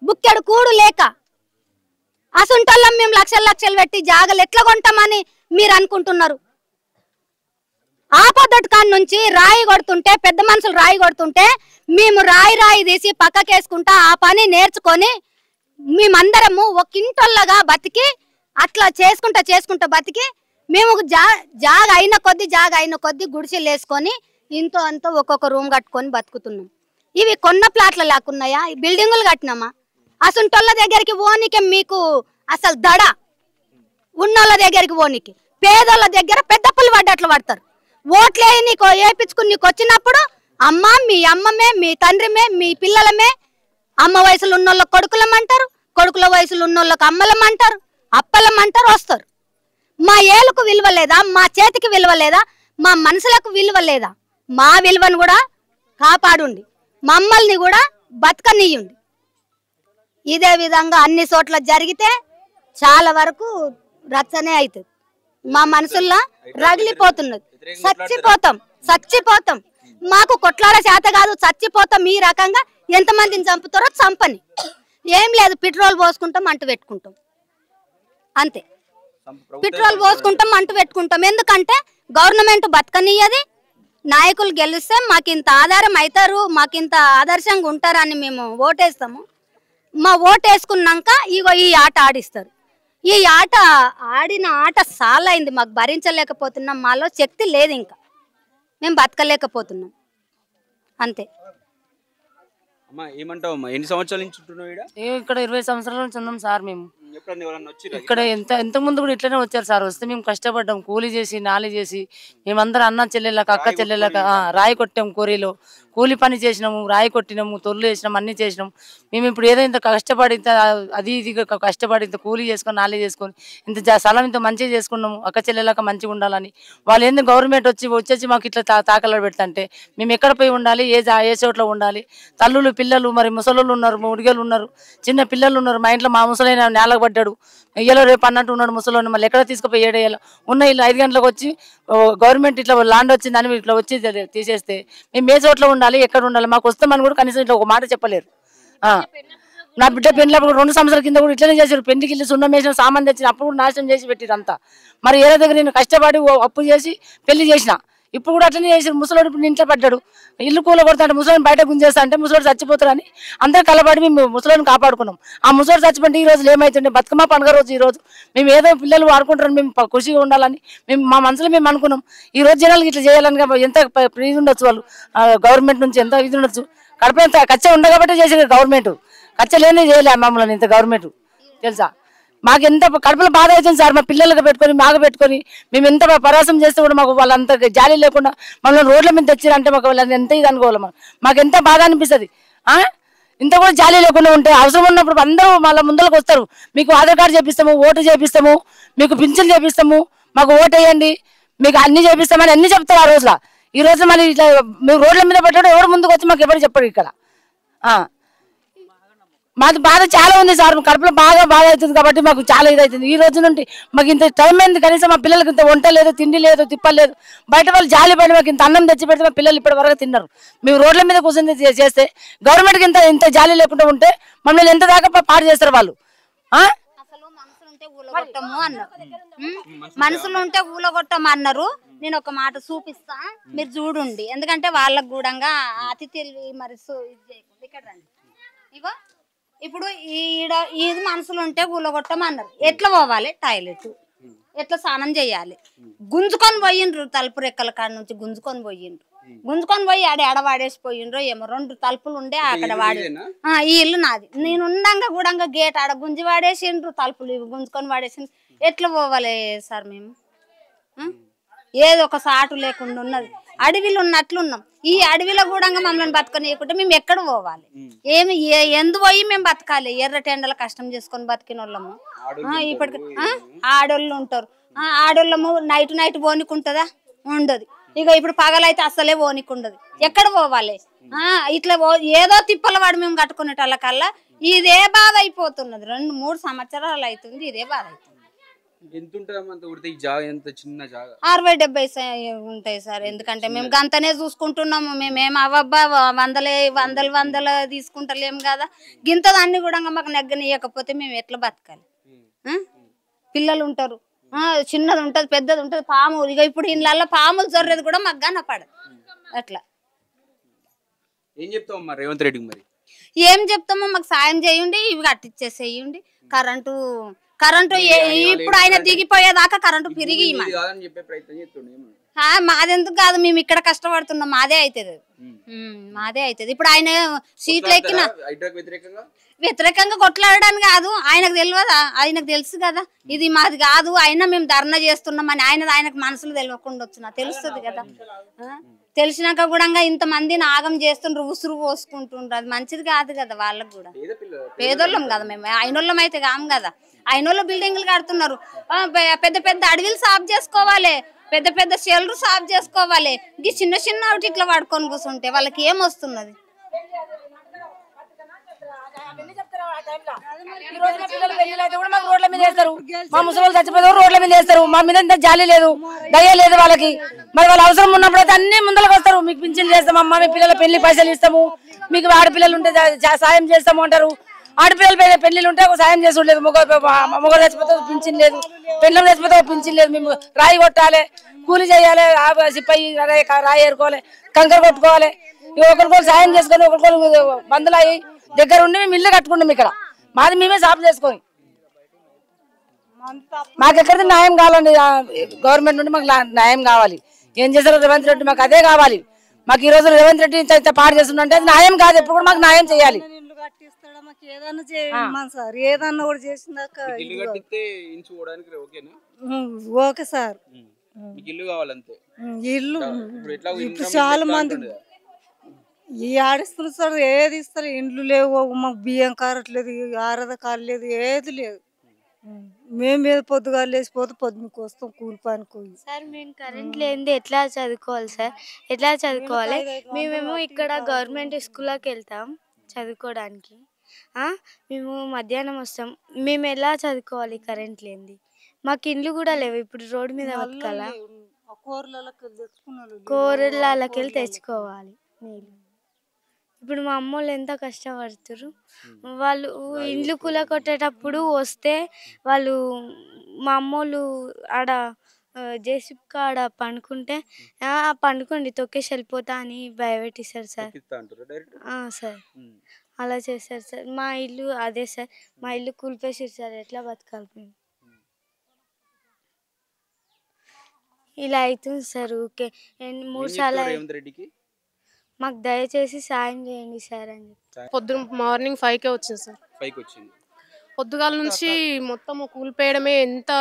బుక్కెడు కూడు లేక అసంటోళ్ళం మేము లక్షలు లక్షలు పెట్టి జాగలు ఎట్లా కొంటామని మీరు అనుకుంటున్నారు? ఆపోదట్ కాడ నుంచి రాయి కొడుతుంటే, పెద్ద మనుషులు రాయి కొడుతుంటే మేము రాయి తీసి పక్కకేసుకుంటా ఆ పని నేర్చుకొని మేమందరము ఒక ఇంటోళ్ళగా బతికి అట్లా చేసుకుంటా బతికి మేము జాగ అయిన కొద్ది గుడిసెలు వేసుకొని ఇంతో అంతో ఒక్కొక్క రూమ్ కట్టుకొని బతుకుతున్నాం. ఇవి కొన్న ప్లాట్ల లాక్కున్నాయా? బిల్డింగులు కట్టినామా? అసంటోళ్ళ దగ్గరికి పోనీకే మీకు అసలు దడ, ఉన్నోళ్ళ దగ్గరికి పోనీకి. పేదోళ్ళ దగ్గర పెద్ద పుల్లు పడ్డట్లు పడతారు. ఓట్లే నీకు వేయించుకుని నీకు వచ్చినప్పుడు అమ్మ మీ అమ్మమే, మీ తండ్రిమే, మీ పిల్లలమే, అమ్మ వయసులో ఉన్నోళ్ళకి కొడుకులమంటారు, కొడుకుల వయసులో ఉన్నోళ్ళకి అమ్మలమంటారు, అప్పలమంటారు, వస్తారు. మా ఏలుకు విలువ లేదా? మా చేతికి విలువ లేదా? మా మనసులకు విలువ లేదా? మా విలువను కూడా కాపాడుండి, మమ్మల్ని కూడా బతకనీయండి. ఇదే విధంగా అన్ని చోట్ల జరిగితే చాలా వరకు రచ్చనే అవుతుంది. మా మనసుల్లో రగిలిపోతున్నది. చచ్చిపోతాం. మాకు కొట్లాడ చేత కాదు, చచ్చిపోతాం. ఈ రకంగా ఎంతమందిని చంపుతారో చంపని. ఏం లేదు, పెట్రోల్ పోసుకుంటాం, అంటు పెట్టుకుంటాం, అంతే. పెట్రోల్ పోసుకుంటాం, అంటు పెట్టుకుంటాం. ఎందుకంటే గవర్నమెంట్ బతకనియ్యది. నాయకులు గెలిస్తే మాకింత ఆధారం అవుతారు, మాకింత ఆదర్శంగా ఉంటారని మేము ఓటేస్తాము. మా ఓటేసుకున్నాక ఇగో ఈ ఆట ఆడిస్తారు. ఈ ఆట ఆడిన ఆట చాలా అయింది, మాకు భరించలేకపోతున్నాం. మాలో శక్తి లేదు, ఇంకా మేము బతకలేకపోతున్నాం, అంతే. అమ్మా ఏమంటావు అమ్మా? ఎన్ని సంవత్సరాల నుంచి ఉంటున్నావు ఇక్కడ? 20 సంవత్సరాల నుంచి ఉన్నాం సార్ మేము. ఎప్పుడన్నా ఎవరన్నా వచ్చిరా ఇక్కడ? ఎంత ముందు కూడా ఇట్లనే వచ్చారు సార్. వస్తే మేము కష్టపడ్డాం, కూలీ చేసి నాలి చేసి మేమందరం అన్న చెల్లెళ్ళక అక్క చెల్లెళ్ళక రాయి కొట్టాం, కోరీలో కూలి పని చేసినాము, రాయి కొట్టినాము, తొల్లు చేసినాము, అన్ని చేసినాం. మేము ఇప్పుడు ఏదో ఇంత కష్టపడి ఇంత అది ఇదిగా కష్టపడి ఇంత కూలీ చేసుకొని నాలి చేసుకొని ఇంత స్థలం ఇంత మంచిగా చేసుకున్నాము, అక్క చెల్లెళ్ళక మంచిగా ఉండాలని. వాళ్ళు ఏంది గవర్నమెంట్ వచ్చేసి మాకు ఇట్లా తాకలాడు పెడతంటే మేము ఎక్కడ పోయి ఉండాలి? ఏ చోట్ల ఉండాలి? తల్లులు పిల్లలు, మరి ముసలోళ్ళు ఉన్నారు, ఉడిగలు ఉన్నారు, చిన్న పిల్లలు ఉన్నారు. మా ఇంట్లో మా ముసలైన నేలకు పడ్డాడు, ఇయ్యలో రేపు అన్నట్టు ఉన్నాడు ముసలోని. మళ్ళీ ఎక్కడ తీసుకుపోయి ఏడేయాలి? ఉన్న ఇల్లు 5 గంటలకు వచ్చి గవర్నమెంట్ ఇట్లా ల్యాండ్ వచ్చిందని ఇట్లా వచ్చి తీసేస్తే మేము ఏ చోట్ల ఉండాలి, ఎక్కడ ఉండాలి? మాకు వస్తామని కూడా కనీసం ఇట్లా ఒక మాట చెప్పలేరు. నా బిడ్డ పెళ్ళినప్పుడు 2 సంవత్సరాల కింద కూడా ఇట్లనే చేశారు. పెళ్లికి ఇల్లు సున్నం వేసిన సామాన్ తెచ్చిన అప్పుడు కూడా నాశనం చేసి పెట్టిరు అంతా. మరి ఏదో దగ్గర నేను కష్టపడి అప్పు చేసి పెళ్లి చేసిన, ఇప్పుడు కూడా అట్లనే చేసి ముసలోడు ఇప్పుడు ఇంట్లో పడ్డాడు. ఇల్లు కూల కొడతా ముసలోని బయట గుంజేస్తా అంటే ముసలోడు చచ్చిపోతారని అందరూ కలబడి మేము ముసలోని కాపాడుకున్నాం. ఆ ముసలోడు చచ్చిపోతే ఈ రోజు ఏమైతుండే? బతుకమ్మ పండుగ రోజు ఈ రోజు మేము ఏదో పిల్లలు ఆడుకుంటారని మేము ఖుషిగా ఉండాలని మేము మా మనసులో మేము అనుకున్నాం. ఈ రోజు జనాలకి ఇట్లా చేయాలని ఎంత ఇది ఉండొచ్చు, వాళ్ళు గవర్నమెంట్ నుంచి ఎంత ఇది ఉండొచ్చు. కడప ఎంత కచ్చ ఉండగాబట్టే చేసేది గవర్నమెంట్, కచ్చ లేని చేయలే మమ్మల్ని ఇంత గవర్నమెంట్, తెలుసా? మాకు ఎంత కడుపులో బాధ అవుతుంది సార్. మా పిల్లలకు పెట్టుకొని మాకు పెట్టుకొని మేము ఎంత పరాసం చేస్తే కూడా మాకు వాళ్ళంత జాలి లేకుండా మమ్మల్ని రోడ్ల మీద తెచ్చిరంటే మాకు వాళ్ళని ఎంత ఇది అనుకోవాలి. మాకు ఎంత బాధ అనిపిస్తుంది. ఇంత కూడా జాలి లేకుండా ఉంటే అవసరం ఉన్నప్పుడు అందరూ మళ్ళీ ముందరకు వస్తారు. మీకు ఆధార్ కార్డు చేపిస్తాము, ఓటు చేపిస్తాము, మీకు పింఛన్లు చేపిస్తాము, మాకు ఓటు వేయండి, మీకు అన్ని చేపిస్తామని అన్ని చెప్తారు ఆ రోజులో. ఈ రోజు మళ్ళీ ఇట్లా మీరు రోడ్ల మీద పెట్టడం ఎవరు ముందుకు వచ్చి మాకు ఎవరు చెప్పరు ఇక్కడ. మాది బాధ చాలా ఉంది సార్, కడుపులో బాగా బాధ అవుతుంది కాబట్టి మాకు చాలా ఇది అవుతుంది. ఈ రోజు నుండి మాకు ఇంత టైం అయింది, కనీసం మా పిల్లలకి ఇంత వంట లేదు, తిండి లేదు, తిప్పలేదు. బయట వాళ్ళు జాలి పడి మాకు ఇంత అన్నం తెచ్చి పెడితే మా పిల్లలు ఇప్పటి వరకు తిన్నారు. మేము రోడ్ల మీద కూర్చొని చేస్తే గవర్నమెంట్కి ఇంత జాలి లేకుండా ఉంటే మమ్మల్ని ఎంత దాకా పాడు చేస్తారు వాళ్ళు. మనసులో ఉంటే ఊలగొట్టం అన్నారు. నేను ఒక మాట చూపిస్తా, మీరు చూడండి. ఎందుకంటే వాళ్ళకు కూడా అతిథులు మరి ఇక్కడ రండి. ఇగో ఇప్పుడు ఇది మనసులో ఉంటే ఊలగొట్టం అన్నారు. ఎట్లా పోవాలి? టాయిలెట్ ఎట్లా స్నానం చేయాలి? గుంజుకొని పోయిండ్రు, తలుపు రెక్కల కాడ నుంచి గుంజుకొని పోయి ఆడవాడేసి పోయిండ్రు ఏమో. 2 తలుపులు ఉండే అక్కడ వాడి ఈ ఇల్లు నాది. నేను ఉండంగా కూడా గేట్ ఆడ గుంజి వాడేసిండ్రు, తలుపులు ఇవి గుంజుకొని వాడేసిండ్రు. ఎట్లా పోవాలి సార్ మేము? ఏదో ఒక సాటు లేకుండా ఉన్నది, అడవిలో ఉన్నట్లున్నాం. ఈ అడవిలో కూడా మమ్మల్ని బతకనియకుంటే మేము ఎక్కడ పోవాలి? ఏమి ఎందు పోయి మేము బతకాలి? ఎర్రటెండల కష్టం చేసుకొని బతికిన వాళ్ళము. ఇప్పటికి ఆడోళ్ళు ఉంటారు, ఆడోళ్ళము నైట్ పోనీకుంటుందా? ఉండదు. ఇక ఇప్పుడు పగలైతే అసలే పోనీకుండదు. ఎక్కడ పోవాలి? ఇట్లా ఏదో తిప్పల వాడు మేము కట్టుకునేటోళ్ళకల్లా ఇదే బాధ అయిపోతున్నది. 2-3 సంవత్సరాలు అవుతుంది, ఇదే బాధ అవుతుంది. 60-70 ఉంటాయి సార్. ఎందుకంటే మేము గంతనే చూసుకుంటున్నాము. మేమేం అవబ్బా వందలు తీసుకుంటలేము కదా. గింత దాన్ని కూడా మాకు నెగ్గనియకపోతే మేము ఎట్లా బతకాలి? పిల్లలు ఉంటారు, చిన్నది ఉంటుంది పెద్దది ఉంటుంది, పాము ఇక ఇప్పుడు ఇళ్ళల్లో పాములు జొర్రేది కూడా మాకు కనపడదు. అట్లా ఏం చెప్తావు రేవంత్ రెడ్డికి మరి? ఏం చెప్తామో మాకు సాయం చేయండి, ఇవి కట్టించేసేయండి. కరెంటు ఇప్పుడు ఆయన దిగిపోయేదాకా కరెంటు తిరిగి మాదెందుకు కాదు, మేము ఇక్కడ కష్టపడుతున్నాం, మాదే అవుతుంది మాదే అవుతుంది. ఇప్పుడు ఆయన సీట్లు ఎక్కిన వ్యతిరేకంగా కొట్లాడడానికి కాదు, ఆయనకు తెలియదా, ఆయనకు తెలుసు కదా ఇది మాది కాదు, అయినా మేము ధర్నా చేస్తున్నామని ఆయనకు మనసులో తెలియకుండా వచ్చినా తెలుస్తుంది కదా. తెలిసినాక కూడా ఇంతమంది నాగం చేస్తుండ్రు, ఉసురు పోసుకుంటుండ్రు, అది మంచిది కాదు కదా. వాళ్ళకు కూడా పేదోళ్ళం కదా మేము, అయినోళ్ళం అయితే కాము కదా. అయినోళ్ళు బిల్డింగ్లు కడుతున్నారు, పెద్ద పెద్ద అడవిలు సాఫ్ చేసుకోవాలి, పెద్ద పెద్ద షెల్టర్ సాఫ్ చేసుకోవాలి. ఈ చిన్న చిన్న ఒకటి ఇట్లా పడుకొని కూర్చుంటే వాళ్ళకి ఏం వస్తున్నది? రోడ్ల మీద వేస్తారు, మా ముసలి చచ్చిపోతారు, రోడ్ల మీద వేస్తారు. మా మీద ఇంత జాలి లేదు, దయ లేదు వాళ్ళకి. మరి వాళ్ళ అవసరం ఉన్నప్పుడు అయితే అన్ని ముందరకు వస్తారు. మీకు పింఛన్ చేస్తామమ్మా, మీ పిల్లల పెళ్లి పైసలు ఇస్తాము, మీకు ఆడపిల్లలు ఉంటే సాయం చేస్తాము అంటారు. ఆడపిల్లల పెళ్లిలు ఉంటే సాయం చేసి లేదు, మొగలు చచ్చిపోతే పింఛన్ లేదు, పెళ్ళం చచ్చిపోతే పింఛన్ లేదు. మేము రాయి కొట్టాలి, కూలి చేయాలి, సిప్పయి రాయి ఏరుకోవాలి, కంకర కొట్టుకోవాలి. ఒకరికొకరు సాయం చేసుకొని ఒకరికొకరు బంధులు అయ్యి దగ్గర ఉండి మేము ఇల్లు కట్టుకుంటాం. ఇక్కడ మాది మేమే సాఫ్ చేసుకొని మాకు ఎక్కడిది న్యాయం కావాలండి. గవర్నమెంట్ నుండి మాకు న్యాయం కావాలి. ఏం చేశారు రేవంత్ రెడ్డి, మాకు అదే కావాలి. మాకు ఈ రోజు రేవంత్ రెడ్డి ఇంత పాడు చేస్తుంటే అది న్యాయం కాదు, ఎప్పుడు కూడా మాకు న్యాయం చేయాలి. ఏదన్నా కూడా చేసినాక ఓకే సార్, ఇల్లు ఇప్పుడు చాలా మంది ఈ ఆడిస్తున్నారు సార్, ఏది ఇస్తారు, ఇండ్లు లేవు, మాకు బియ్యం కారట్లేదు, ఆరద కాలేదు, ఏది లేదు. మేము ఏది పొద్దుగా లేచిపోతే పొద్దుకు వస్తాం కూలి పనికి. సార్ మేము కరెంట్ లేనిది ఎట్లా చదువుకోవాలి సార్, ఎట్లా చదువుకోవాలి? మేమేమో ఇక్కడ గవర్నమెంట్ స్కూల్లోకి వెళ్తాం చదువుకోవడానికి, మేము మధ్యాహ్నం వస్తాం, మేము ఎలా చదువుకోవాలి కరెంట్ లేనిది? మాకు ఇండ్లు కూడా లేవు, ఇప్పుడు రోడ్డు మీద బతకాలా? కోరళ్ళకి వెళ్ళి తెచ్చుకోవాలి నీళ్ళు. ఇప్పుడు మా అమ్మోళ్ళు ఎంత కష్టపడుతురు, వాళ్ళు ఇండ్లు కూల కొట్టేటప్పుడు వస్తే వాళ్ళు మా అమ్మోళ్ళు ఆడ జేసీబీ కాడ పండుకుంటే పండుకోండి తొక్కేసి వెళ్ళిపోతా అని భయపెట్టిస్తారు సార్. సార్ అలా చేస్తారు సార్. మా ఇల్లు అదే సార్, మా ఇల్లు కూలిపేసారు సార్, ఎట్లా బతకాలి మేము? ఇలా అవుతుంది సార్. ఓకే 3 సార్లు మాకు దయచేసి సాయం చేయండి సార్ అని చెప్పి. పొద్దున మార్నింగ్ 5కే వచ్చింది సార్. 5కి వచ్చింది. పొద్దుగాల నుంచి మొత్తం కూలిపోయడమే, ఎంత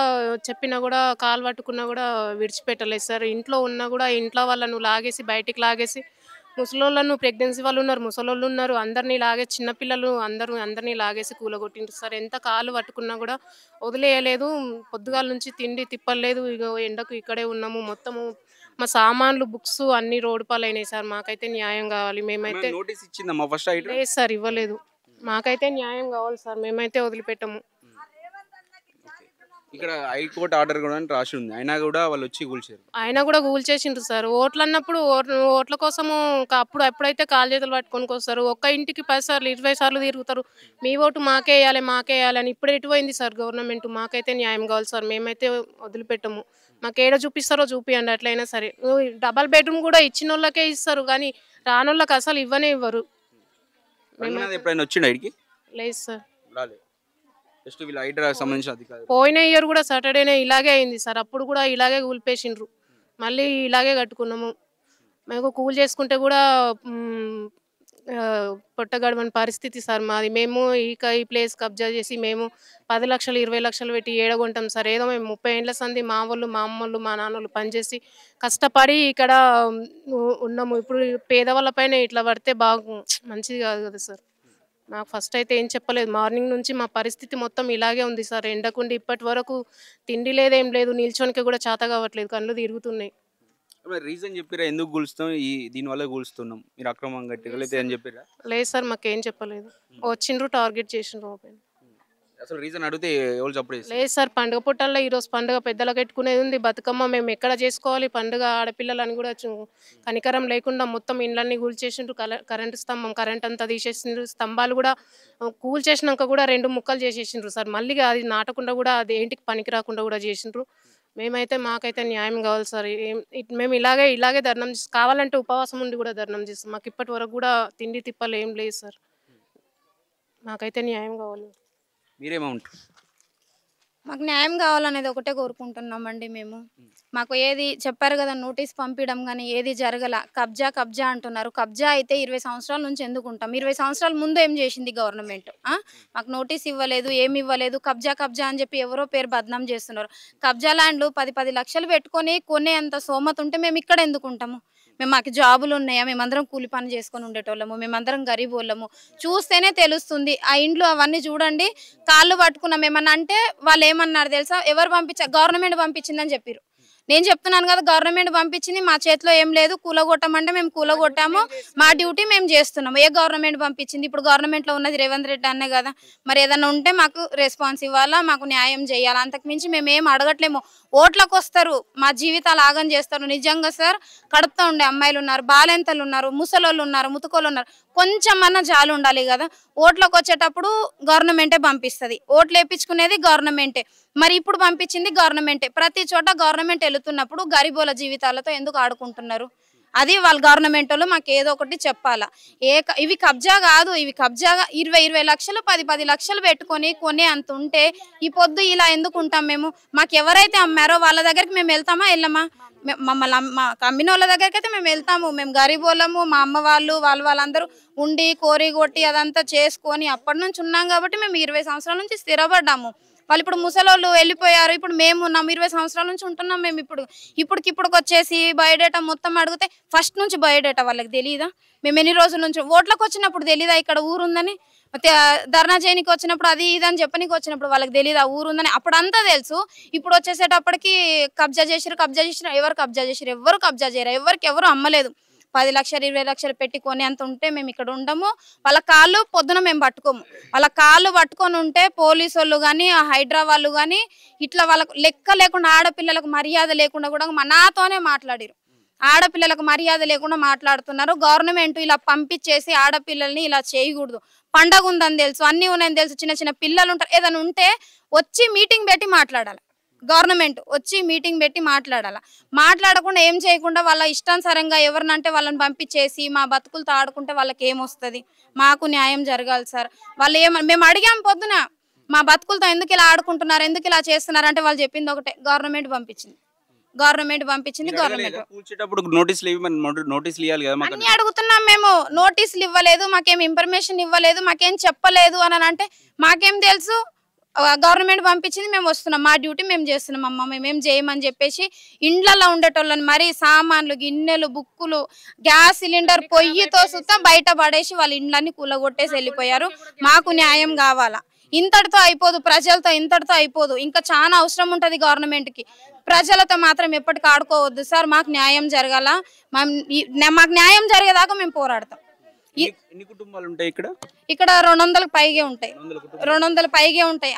చెప్పినా కూడా కాలు పట్టుకున్నా కూడా విడిచిపెట్టలేదు సార్. ఇంట్లో ఉన్నా కూడా ఇంట్లో వాళ్ళను లాగేసి బయటికి లాగేసి, ముసలోళ్ళను ప్రెగ్నెన్సీ వాళ్ళు ఉన్నారు, ముసలోళ్ళు ఉన్నారు, అందరినీ లాగేసి, చిన్నపిల్లలు అందరినీ లాగేసి కూలగొట్టిండ్రు సార్. ఎంత కాలు పట్టుకున్నా కూడా వదిలేయలేదు. పొద్దుగాల నుంచి తిండి తిప్పలేదు, ఇక ఎండకు ఇక్కడే ఉన్నాము. మొత్తము మా సామాన్లు బుక్స్ అన్ని రోడ్డు పాలైనాయి సార్. మాకైతే న్యాయం కావాలి. మేమైతే నోటీస్ ఇచ్చిందమ్మా ఫస్ట్ ఐటమ్? లేదు సార్, ఇవ్వలేదు. మాకైతే న్యాయం కావాలి సార్, మేమైతే వదిలిపెట్టము. ఇక్కడ హైకోర్టు ఆర్డర్ కూడా రాసి ఉంది, అయినా కూడా వాళ్ళు వచ్చి కూల్చారు. అయినా కూడా కూల్చేసిండ్రు సార్. ఓట్లు అన్నప్పుడు ఓట్ల కోసము అప్పుడు ఎప్పుడైతే కాలు చేతులు పట్టుకొని వస్తారు, ఒక్క ఇంటికి 10 సార్లు 20 సార్లు తిరుగుతారు, మీ ఓటు మాకే వేయాలి అని. ఇప్పుడు ఎటుపోయింది సార్ గవర్నమెంట్? మాకైతే న్యాయం కావాలి సార్, మేమైతే వదిలిపెట్టము. మాకు ఏడ చూపిస్తారో చూపియండి, అట్లయినా సరే. డబల్ బెడ్రూమ్ కూడా ఇచ్చిన వాళ్ళకే ఇస్తారు, కానీ రానోళ్ళకి అసలు ఇవ్వనే ఇవ్వరు. ఎప్పుడైనా వచ్చిండ ఇడికి? లేదు సార్, పోయిన ఇయర్ కూడా సాటర్డేనే ఇలాగే అయింది సార్. అప్పుడు కూడా ఇలాగే కూలిపేసిండ్రు, మళ్ళీ ఇలాగే కట్టుకున్నాము. మేము కూల్ చేసుకుంటే కూడా పొట్టగడవని పరిస్థితి సార్ మాది. మేము ఈ ప్లేస్ కబ్జా చేసి మేము 10 లక్షలు 20 లక్షలు పెట్టి ఏడగొంటాం సార్. ఏదో మేము 30 ఏళ్ళ సంది మా వాళ్ళు మా అమ్మోళ్ళు మా నాన్నోళ్ళు పనిచేసి కష్టపడి ఇక్కడ ఉన్నాము. ఇప్పుడు పేదవాళ్ళ పైన ఇట్లా పడితే మంచిది కాదు కదా సార్. నాకు ఫస్ట్ అయితే ఏం చెప్పలేదు, మార్నింగ్ నుంచి మా పరిస్థితి మొత్తం ఇలాగే ఉంది సార్. ఎండకుండి ఇప్పటి వరకు తిండి లేదేం లేదు, నిల్చోనికి కూడా చేత కావట్లేదు, కళ్ళు తిరుగుతున్నాయి. రీజన్ చెప్పిరా ఎందుకు కూల్స్తాం, దీనివల్ల కూల్స్తున్నాం, మీరు అక్రమంగా కట్టి అని చెప్పిరా? లేదు సార్, మాకేం చెప్పలేదు. వచ్చిండ్రు, టార్గెట్ చేసిండ్రు. అసలు రీజన్ అడిగితే ఎవరు సపోర్ట్ చేస్తారు? లేదు సార్, పండుగ పుట్టల్లో ఈరోజు పండుగ పెద్దలకు పెట్టుకునేది ఉంది. బతుకమ్మ మేము ఎక్కడ చేసుకోవాలి పండుగ? ఆడపిల్లలని కూడా కనికరం లేకుండా మొత్తం ఇండ్లన్నీ కూల్చేసిండ్రు. కరెంటు స్తంభం కరెంట్ అంతా తీసేసిండ్రు. స్తంభాలు కూడా కూల్చేసినాక కూడా 2 ముక్కలు చేసేసిండ్రు సార్. మళ్ళీ అది నాటకుండా కూడా అది ఏంటికి పనికి రాకుండా కూడా చేసిండ్రు. మేమైతే మాకైతే న్యాయం కావాలి సార్. మేము ఇలాగే ధర్నం కావాలంటే ఉపవాసం ఉండి కూడా ధర్నం చేస్తాం. మాకు ఇప్పటి వరకు కూడా తిండి తిప్పలు ఏం లేదు సార్. మాకైతే న్యాయం కావాలి. మీరేమంటారు? మాకు న్యాయం కావాలనేది ఒకటే కోరుకుంటున్నామండి మేము. మాకు ఏది చెప్పారు కదా నోటీస్ పంపించడం కానీ ఏది జరగల. కబ్జా అంటున్నారు. కబ్జా అయితే 20 సంవత్సరాల నుంచి ఎందుకు ఉంటాం? 20 సంవత్సరాల ముందు ఏం చేసింది గవర్నమెంట్? మాకు నోటీస్ ఇవ్వలేదు, ఏమి ఇవ్వలేదు. కబ్జా అని చెప్పి ఎవరో పేరు బద్నాం చేస్తున్నారు. కబ్జా ల్యాండ్లు 10 లక్షలు పెట్టుకొని కొనే అంత సోమత ఉంటే మేము ఇక్కడ ఎందుకు ఉంటాము? మాకు జాబులు ఉన్నాయా? మేమందరం కూలి పని చేసుకొని ఉండేటోళ్ళము, మేమందరం గరీబ్ వాళ్ళము. చూస్తేనే తెలుస్తుంది. ఆ ఇండ్లు అవన్నీ చూడండి. కాళ్ళు పట్టుకున్నాం ఏమన్నా అంటే వాళ్ళు ఏమన్నారు తెలుసా? ఎవరు పంపించారు? గవర్నమెంట్ పంపించిందని చెప్పారు. నేను చెప్తున్నాను కదా, గవర్నమెంట్ పంపించింది, మా చేతిలో ఏం లేదు. కూలగొట్టమంటే మేము కూలగొట్టాము. మా డ్యూటీ మేము చేస్తున్నాము. ఏ గవర్నమెంట్ పంపించింది? ఇప్పుడు గవర్నమెంట్లో ఉన్నది రేవంత్ రెడ్డి అన్నే కదా. మరి ఏదన్నా ఉంటే మాకు రెస్పాన్స్ ఇవ్వాలా, మాకు న్యాయం చేయాలా. అంతకుమించి మేము ఏం అడగట్లేము. ఓట్లకు వస్తారు, మా జీవితాలు ఆగం చేస్తారు. నిజంగా సార్, కడుపుతో ఉండే అమ్మాయిలు ఉన్నారు, బాలెంతలు ఉన్నారు, ముసలోళ్ళు ఉన్నారు, ముతుకోళ్ళు ఉన్నారు. కొంచెం అన్నా జాలు ఉండాలి కదా. ఓట్లకు వచ్చేటప్పుడు గవర్నమెంటే పంపిస్తుంది. ఓట్లు వేయించుకునేది గవర్నమెంటే. మరి ఇప్పుడు పంపించింది గవర్నమెంటే. ప్రతి చోట గవర్నమెంట్ వెళుతున్నప్పుడు గరీబోల జీవితాలతో ఎందుకు ఆడుకుంటున్నారు? అది వాళ్ళ గవర్నమెంట్ వాళ్ళు మాకు ఏదో ఒకటి చెప్పాలా. ఇవి కబ్జా కాదు, ఇవి కబ్జాగా 20 లక్షలు 10 లక్షలు పెట్టుకొని కొనే అంత ఉంటే ఈ పొద్దు ఇలా ఎందుకు ఉంటాం మేము? మాకు ఎవరైతే అమ్మారో వాళ్ళ దగ్గరికి మేము వెళ్తామా వెళ్ళమా? మమ్మల్ని మా అమ్మిన వాళ్ళ దగ్గరికి అయితే మేము వెళ్తాము. మేము గరీబ్ వాళ్ళము. మా అమ్మ వాళ్ళందరూ ఉండి కోరి కొట్టి అదంతా చేసుకొని అప్పటి నుంచి ఉన్నాం కాబట్టి మేము 20 సంవత్సరాల నుంచి స్థిరపడ్డాము. వాళ్ళు ఇప్పుడు ముసలోళ్ళు వెళ్ళిపోయారు. ఇప్పుడు మేము ఉన్నాం, 20 సంవత్సరాల నుంచి ఉంటున్నాం. మేము ఇప్పటికి వచ్చేసి బయోడేటా మొత్తం అడిగితే ఫస్ట్ నుంచి బయోడేటా వాళ్ళకి తెలియదా? మేము ఎన్ని రోజుల నుంచి ఓట్లకు వచ్చినప్పుడు తెలీదా ఇక్కడ ఊరుందని? ధర్నా చేయనికి వచ్చినప్పుడు అది ఇదని చెప్పనికి వచ్చినప్పుడు వాళ్ళకి తెలియదు ఆ ఊరుందని. అప్పుడు అంతా తెలుసు. ఇప్పుడు వచ్చేసేటప్పటికి కబ్జా చేసిరు. ఎవరు కబ్జా చేసిరు? ఎవరు కబ్జా చేయరు. ఎవరు అమ్మలేదు. 10 లక్షలు 20 లక్షలు పెట్టి కొని అంత ఉంటే మేము ఇక్కడ ఉండము. వాళ్ళ కాళ్ళు పొద్దున మేము పట్టుకోము. వాళ్ళ కాళ్ళు పట్టుకొని ఉంటే పోలీసు వాళ్ళు కానీ హైడ్రా వాళ్ళు కానీ ఇట్లా వాళ్ళకు లెక్క లేకుండా ఆడపిల్లలకు మర్యాద లేకుండా కూడా నాతోనే మాట్లాడిరు. ఆడపిల్లలకు మర్యాద లేకుండా మాట్లాడుతున్నారు. గవర్నమెంట్ ఇలా పంపించేసి ఆడపిల్లల్ని ఇలా చేయకూడదు. పండగ ఉందని తెలుసు, అన్నీ ఉన్నాయని తెలుసు. చిన్న పిల్లలు ఉంటారు. ఏదైనా ఉంటే వచ్చి మీటింగ్ పెట్టి మాట్లాడాలి. గవర్నమెంట్ వచ్చి మీటింగ్ పెట్టి మాట్లాడకుండా ఏం చేయకుండా వాళ్ళ ఇష్టానుసారంగా ఎవరినంటే వాళ్ళని పంపించేసి మా బతుకులతో ఆడుకుంటే వాళ్ళకి ఏమొస్తుంది? మాకు న్యాయం జరగాలి సార్. వాళ్ళు మేము అడిగాం పొద్దున, మా బతుకులతో ఎందుకు ఇలా ఆడుకుంటున్నారు, ఎందుకు ఇలా చేస్తున్నారు అంటే వాళ్ళు చెప్పింది ఒకటే, గవర్నమెంట్ పంపించింది. గవర్నమెంట్ అన్ని అడుగుతున్నాం మేము. నోటీసులు ఇవ్వలేదు, మాకేం ఇన్ఫర్మేషన్ ఇవ్వలేదు, మాకేం చెప్పలేదు అని అంటే మాకేం తెలుసు? గవర్నమెంట్ పంపించింది, మేము వస్తున్నాం, మా డ్యూటీ మేము చేస్తున్నాం అమ్మ, మేమేం చేయమని చెప్పేసి ఇండ్లలో ఉండేటోళ్ళని మరి సామాన్లు గిన్నెలు బుక్కులు గ్యాస్ సిలిండర్ పొయ్యితో సుతా బయట పడేసి వాళ్ళ ఇండ్లన్నీ కూలగొట్టేసి వెళ్ళిపోయారు. మాకు న్యాయం కావాలా. ఇంతటితో అయిపోదు, ప్రజలతో ఇంతటితో అయిపోదు. ఇంకా చాలా అవసరం ఉంటుంది గవర్నమెంట్కి. ప్రజలతో మాత్రం ఎప్పటికీ ఆడుకోవద్దు సార్. మాకు న్యాయం జరగాల. మాకు న్యాయం జరిగేదాకా మేము పోరాడతాం. ఎన్ని కుటుంబాలు ఉంటాయి ఇక్కడ? ఇక్కడ 200కి పైగే ఉంటాయి. 200 పైగే ఉంటాయి.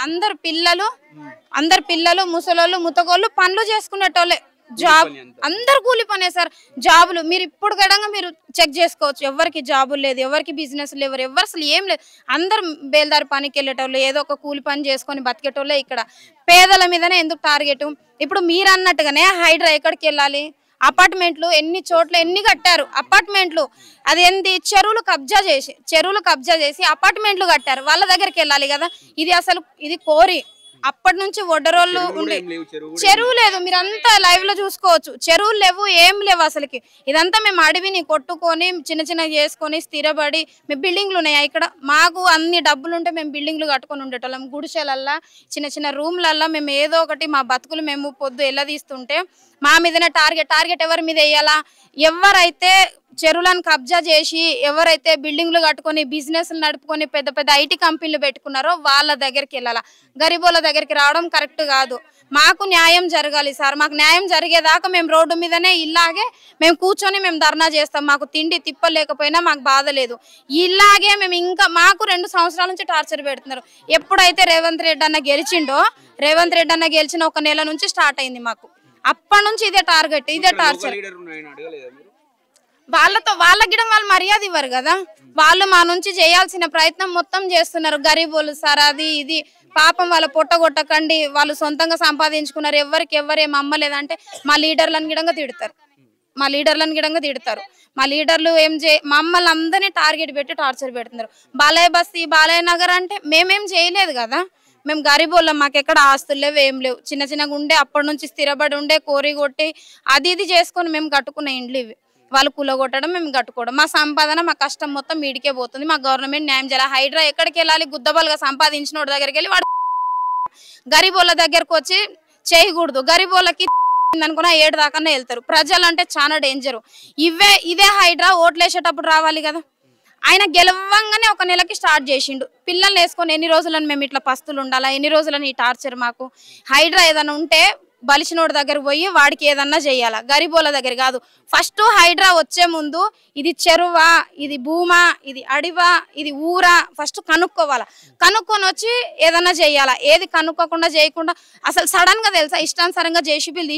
అందరు పిల్లలు ముసలోళ్ళు ముతగోళ్ళు పనులు చేసుకునేటోళ్ళే. జాబ్ అందరు కూలి పనే సార్. జాబులు మీరు ఇప్పుడు గడంగా మీరు చెక్ చేసుకోవచ్చు. ఎవరికి జాబులు లేదు, ఎవరికి బిజినెస్ లేవు, ఎవరు అసలు ఏం లేదు. అందరు బేల్దారి పనికి వెళ్ళేటోళ్ళు, ఏదో ఒక కూలి పని చేసుకొని బతికేటోళ్ళే. ఇక్కడ పేదల మీదనే ఎందుకు టార్గెట్? ఇప్పుడు మీరు అన్నట్టుగానే హైడ్రా ఎక్కడికి వెళ్ళాలి? అపార్ట్మెంట్లు ఎన్ని చోట్ల ఎన్ని కట్టారు అపార్ట్మెంట్లు. అదేంటి? చెరువులు కబ్జా చేసి అపార్ట్మెంట్లు కట్టారు. వాళ్ళ దగ్గరికి వెళ్ళాలి కదా. ఇది కోరి అప్పటి నుంచి వడ్డరోళ్ళు ఉండే చెరువు లేదు. మీరంతా లైవ్ లో చూసుకోవచ్చు. చెరువులు లేవు, ఏం లేవు అసలుకి. ఇదంతా మేము అడవిని కొట్టుకొని చిన్న చేసుకొని స్థిరపడి మేము బిల్డింగ్లు ఉన్నాయి ఇక్కడ. మాకు అన్ని డబ్బులు ఉంటే మేము బిల్డింగ్లు కట్టుకొని ఉండేటోళ్ళం. గుడిసెలల్లా చిన్న రూమ్లల్లా మేము ఏదో ఒకటి మా బతుకులు మేము పొద్దు ఎల్లదీస్తుంటే మా మీదనే టార్గెట్ ఎవరి మీద వేయాలా? ఎవరైతే చెరువులను కబ్జా చేసి ఎవరైతే బిల్డింగ్లు కట్టుకొని బిజినెస్లు నడుపుకొని పెద్ద ఐటీ కంపెనీలు పెట్టుకున్నారో వాళ్ళ దగ్గరికి వెళ్ళాలా. గరీబోళ్ళ దగ్గరికి రావడం కరెక్ట్ కాదు. మాకు న్యాయం జరగాలి సార్. మాకు న్యాయం జరిగేదాకా మేము రోడ్డు మీదనే ఇలాగే మేము కూర్చొని మేము ధర్నా చేస్తాం. మాకు తిండి తిప్పలేకపోయినా మాకు బాధ లేదు. ఇలాగే మేము ఇంకా మాకు 2 సంవత్సరాల నుంచి టార్చర్ పెడుతున్నారు. ఎప్పుడైతే రేవంత్ రెడ్డి అన్న గెలిచిండో, రేవంత్ రెడ్డి అన్న గెలిచిన 1 నెల నుంచి స్టార్ట్ అయింది మాకు. అప్పటి నుంచి ఇదే టార్గెట్, ఇదే టార్చర్. వాళ్ళకి గిడం వాళ్ళు మర్యాద ఇవ్వరు కదా. వాళ్ళు మా నుంచి చేయాల్సిన ప్రయత్నం మొత్తం చేస్తున్నారు. గరీబోళ్ళు సార్, అది ఇది పాపం వాళ్ళ పొట్టగొట్టకండి, వాళ్ళు సొంతంగా సంపాదించుకున్నారు, ఎవరికి ఎవరేం అమ్మలేదంటే మా లీడర్లను గిడంగా తిడతారు. మా లీడర్లు ఏం మమ్మల్ని అందరినీ టార్గెట్ పెట్టి టార్చర్ పెడుతున్నారు. బాలయ్య బస్తీ, బాలయ్య నగర్ అంటే మేమేం చేయలేదు కదా. మేము గరీబోళ్ళం, మాకు ఎక్కడ ఆస్తులు లేవు, ఏం లేవు. చిన్నగా ఉండే, అప్పటి నుంచి స్థిరపడి ఉండే, కోరి కొట్టి అది ఇది చేసుకొని మేము కట్టుకున్న ఇండ్లు ఇవి. వాళ్ళు కూలగొట్టడం, మేము కట్టుకోవడం. మా సంపాదన, మా కష్టం మొత్తం వీడికే పోతుంది. మా గవర్నమెంట్ న్యాయం చేయాలి. హైడ్రా ఎక్కడికి వెళ్ళాలి? గుద్దబలుగా సంపాదించిన వాడి దగ్గరికి వెళ్ళి వాడు గరీబోళ్ళ దగ్గరకు వచ్చి చేయకూడదు. గరీబోళ్ళకి అనుకున్నా 7 దాకా వెళ్తారు. ప్రజలు అంటే చాలా డేంజర్. ఇదే హైడ్రా ఓట్లు వేసేటప్పుడు రావాలి కదా. ఆయన గెలవంగానే 1 నెలకి స్టార్ట్ చేసిండు. పిల్లల్ని వేసుకొని ఎన్ని రోజులని మేము ఇట్లా పస్తులు ఉండాలా? ఎన్ని రోజులని ఈ టార్చర్? మాకు హైడ్రా ఏదైనా ఉంటే బలిసినోడి దగ్గర పోయి వాడికి ఏదన్నా చెయ్యాలా, గరీబోళ్ళ దగ్గర కాదు. ఫస్ట్ హైడ్రా వచ్చే ముందు ఇది చెరువా, ఇది భూమా, ఇది అడివా, ఇది ఊరా, ఫస్ట్ కనుక్కోవాలా. కనుక్కొని వచ్చి ఏదన్నా చెయ్యాలా. ఏది కనుక్కోకుండా చేయకుండా అసలు సడన్ గా తెలుసా ఇష్టానుసారంగా జేసీబీలు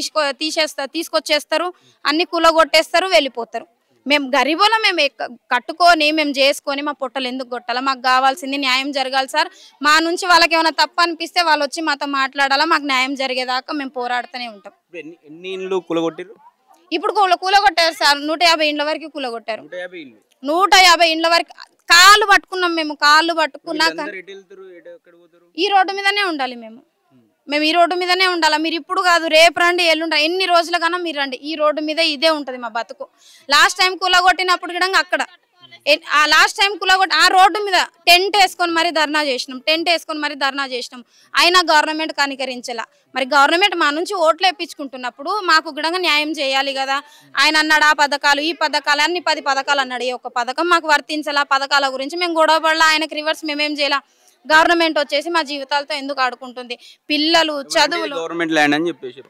తీసుకొచ్చేస్తారు, అన్ని కూలగొట్టేస్తారు, వెళ్ళిపోతారు. మేము గరీబోళ్ళం, మేము కట్టుకొని మేము చేసుకొని మా పొట్టలు ఎందుకు కొట్టాలా? మాకు కావాల్సింది న్యాయం జరగాలి సార్. మా నుంచి వాళ్ళకి ఏమైనా తప్పు అనిపిస్తే వాళ్ళు వచ్చి మాతో మాట్లాడాలా. మాకు న్యాయం జరిగేదాకా మేము పోరాడుతూనే ఉంటాం. ఎన్ని ఇండ్లు కూలగొట్టారు? ఇప్పుడు కూలగొట్టారు సార్. 150 ఇండ్ల వరకు కూలగొట్టారు. 150 ఇండ్ల వరకు కాళ్ళు పట్టుకున్నాం మేము. కాళ్ళు పట్టుకున్నాక ఈ రోడ్డు మీదనే ఉండాలి. మేము ఈ రోడ్డు మీదనే ఉండాలా. మీరు ఇప్పుడు కాదు, రేపు రండి, ఎల్లుండి, ఎన్ని రోజుల కన్నా మీరు రండి. ఈ రోడ్డు మీద ఇదే ఉంటది మా బతుకు. లాస్ట్ టైం కూలగొట్టినప్పుడు కూడా అక్కడ లాస్ట్ టైం కూలగొట్టి ఆ రోడ్డు మీద టెంట్ వేసుకొని మరి ధర్నా చేసినాం. అయినా గవర్నమెంట్ కనికరించేలా. మరి గవర్నమెంట్ మా నుంచి ఓట్లు వేయించుకుంటున్నప్పుడు మాకు కూడా న్యాయం చేయాలి కదా. ఆయన అన్నాడు ఆ పథకాలు, ఈ పథకాలు, అన్ని 10 పథకాలు అన్నాడు. ఒక పథకం మాకు వర్తించాలా? పథకాల గురించి మేము గొడవపడలా. ఆయనకి రివర్స్ మేమేం చేయాలా? గవర్నమెంట్ వచ్చేసి మా జీవితాలతో ఎందుకు ఆడుకుంటుంది? పిల్లలు చదువులు గవర్నమెంట్ ల్యాండ్ అని చెప్పేసి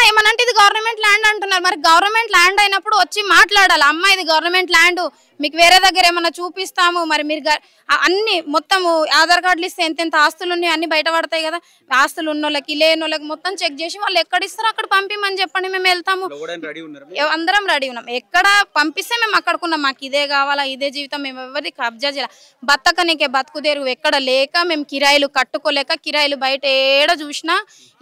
ఏమనంటే ఇది గవర్నమెంట్ ల్యాండ్ అంటున్నారు. మరి గవర్నమెంట్ ల్యాండ్ అయినప్పుడు వచ్చి మాట్లాడాలి. అమ్మ ఇది గవర్నమెంట్ ల్యాండ్, మీకు వేరే దగ్గర ఏమన్నా చూపిస్తాము. మరి మీరు అన్ని మొత్తము ఆధార్ కార్డులు ఇస్తే ఎంతెంత ఆస్తులు ఉన్నాయి అన్ని బయట పడతాయి కదా. ఆస్తులు ఉన్నోళ్ళకి లేని వాళ్ళకి మొత్తం చెక్ చేసి వాళ్ళు ఎక్కడ ఇస్తారో అక్కడ పంపిమని చెప్పండి, మేము వెళ్తాము. అందరం రెడీ ఉన్నాం. ఎక్కడ పంపిస్తే మేము అక్కడుకున్నాం. మాకు ఇదే కావాలా, ఇదే జీవితం, మేము ఎవరి కబ్జా చేయాలి. బతకనికే బతుకుదేరు ఎక్కడ లేక మేము కిరాయిలు కట్టుకోలేక, కిరాయిలు బయట ఏడ చూసినా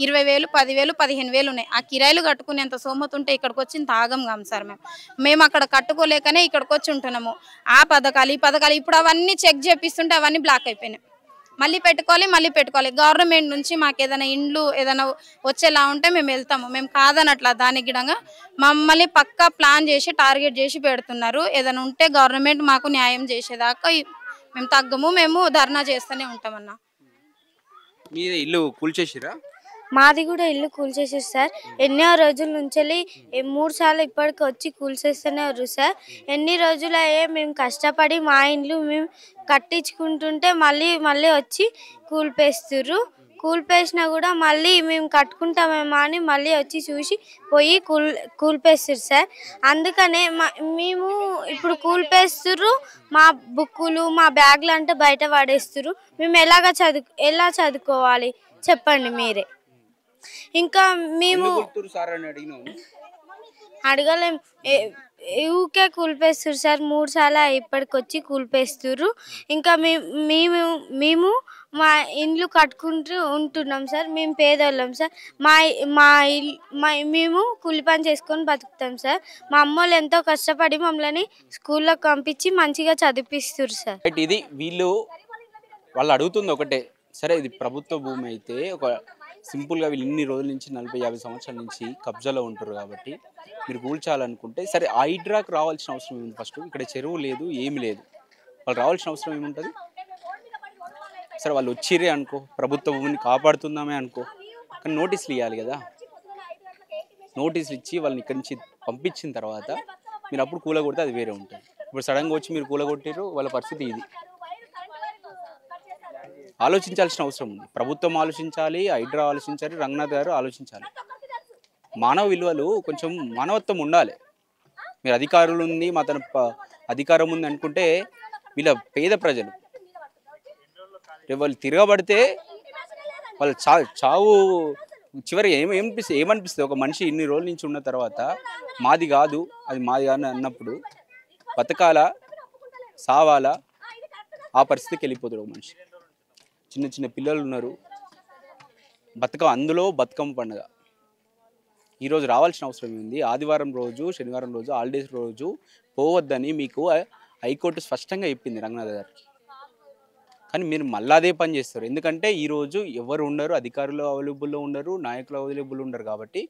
20,000, 10,000, 15,000 ఉన్నాయి. ఆ కిరాయిలు కట్టుకునేంత సోమత ఉంటే ఇక్కడికి వచ్చి తాగం కాము సార్. మేము అక్కడ కట్టుకోలేకనే ఇక్కడికి వచ్చి ఉంటున్నాము. ఆ పథకాలు, ఈ పథకాలు ఇప్పుడు అవన్నీ చెక్ చేపిస్తుంటే అవన్నీ బ్లాక్ అయిపోయినాయి. మళ్ళీ పెట్టుకోవాలి. గవర్నమెంట్ నుంచి మాకు ఏదైనా ఇండ్లు ఏదైనా వచ్చేలా ఉంటే మేము వెళ్తాము. మేము కాదనట్లా. దానికి గిడంగా మమ్మల్ని పక్కా ప్లాన్ చేసి టార్గెట్ చేసి పెడుతున్నారు. ఏదైనా ఉంటే గవర్నమెంట్ మాకు న్యాయం చేసేదాకా మేము తగ్గము. మేము ధర్నా చేస్తూనే ఉంటామన్నా. మీ ఇల్లు కూల్చేసిరా? మాది కూడా ఇల్లు కూల్చేసారు సార్. ఎన్నో రోజుల నుంచి 3 సార్లు ఇప్పటికి వచ్చి కూల్చేస్తూనే ఉన్నారు సార్. ఎన్ని రోజులు అయ్యే మేము కష్టపడి మా ఇండ్లు మేము కట్టించుకుంటుంటే మళ్ళీ వచ్చి కూల్పేస్తుర్రు. కూల్పేసినా కూడా మళ్ళీ మేము కట్టుకుంటామేమో అని మళ్ళీ వచ్చి చూసి పోయి కూల్పేస్తారు సార్. అందుకనే మేము ఇప్పుడు కూల్పేస్తుర్రు. మా బుక్కులు, మా బ్యాగులు అంటే బయట పడేస్తుర్రు. మేము ఎలా చదువుకోవాలి చెప్పండి మీరే. ఇంకా మేము అడగలేం, ఊకే కూల్పేస్తారు సార్. 3 సార్లు ఇప్పటికి వచ్చి కూల్పేస్తుర్రు. ఇంకా మేము మా ఇండ్లు కట్టుకుంటూ ఉంటున్నాం సార్. మేము పేదోళ్ళం సార్. మేము కూలి పని చేసుకొని బతుకుతాం సార్. మా అమ్మోళ్ళు ఎంతో కష్టపడి మమ్మల్ని స్కూల్లోకి పంపించి మంచిగా చదివిపిస్తారు సార్. ఇది వాళ్ళు అడుగుతుంది ఒకటే, సరే ఇది ప్రభుత్వ భూమి అయితే ఒక సింపుల్గా వీళ్ళు ఇన్ని రోజుల నుంచి 40-50 సంవత్సరాల నుంచి కబ్జాలో ఉంటారు కాబట్టి మీరు కూల్చాలనుకుంటే సరే హైడ్రాకు రావాల్సిన అవసరం ఏముంది? ఫస్ట్ ఇక్కడ చెరువు లేదు, ఏమి లేదు, వాళ్ళు రావాల్సిన అవసరం ఏముంటుంది? సరే వాళ్ళు వచ్చిరే అనుకో, ప్రభుత్వ భూమిని కాపాడుతుందామే అనుకో, కానీ నోటీసులు ఇవ్వాలి కదా. నోటీసులు ఇచ్చి వాళ్ళని ఇక్కడి నుంచి పంపించిన తర్వాత మీరు అప్పుడు కూలగొడితే అది వేరే ఉంటుంది. ఇప్పుడు సడన్గా వచ్చి మీరు కూలగొట్టారు, వాళ్ళ పరిస్థితి ఇది. ఆలోచించాల్సిన అవసరం ఉంది. ప్రభుత్వం ఆలోచించాలి, హైడ్రా ఆలోచించాలి, రంగనాథ్ గారు ఆలోచించాలి. మానవ విలువలు కొంచెం మానవత్వం ఉండాలి. మీరు అధికారులు ఉంది, మా తన అధికారం ఉంది అనుకుంటే వీళ్ళ పేద ప్రజలు వాళ్ళు తిరగబడితే వాళ్ళు చావు చివరి ఏమనిపిస్తుంది ఒక మనిషి ఇన్ని రోజుల నుంచి ఉన్న తర్వాత మాది కాదు అది మాది కాదు అన్నప్పుడు బతకాలా సావాలా ఆ పరిస్థితికి వెళ్ళిపోతాడు ఒక మనిషి. చిన్న చిన్న పిల్లలు ఉన్నారు, అందులో బతుకమ్మ పండుగ ఈరోజు రావాల్సిన అవసరం ఉంది. ఆదివారం రోజు, శనివారం రోజు, హాలిడేస్ రోజు పోవద్దని మీకు హైకోర్టు స్పష్టంగా చెప్పింది రంగనాథ్ గారికి. కానీ మీరు మళ్ళీ అదే పని చేస్తారు. ఎందుకంటే ఈరోజు ఎవరు ఉండరు, అధికారులు అవైలబుల్లో ఉండరు, నాయకులు అవైలబుల్ ఉండరు. కాబట్టి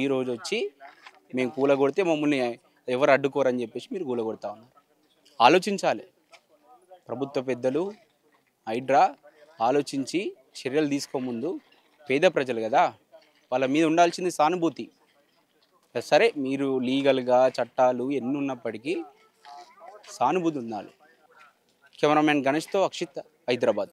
ఈరోజు వచ్చి మేము కూలగొడితే మమ్మల్ని ఎవరు అడ్డుకోరని చెప్పేసి మీరు కూలగొడతా ఉన్నారు. ఆలోచించాలి ప్రభుత్వ పెద్దలు, హైడ్రా ఆలోచించి చర్యలు తీసుకోముందు. పేద ప్రజలు కదా, వాళ్ళ మీద ఉండాల్సింది సానుభూతి. సరే మీరు లీగల్గా చట్టాలు ఎన్ని ఉన్నప్పటికీ సానుభూతి ఉండాలి. కెమెరామ్యాన్ గణేష్తో అక్షిత్, హైదరాబాద్.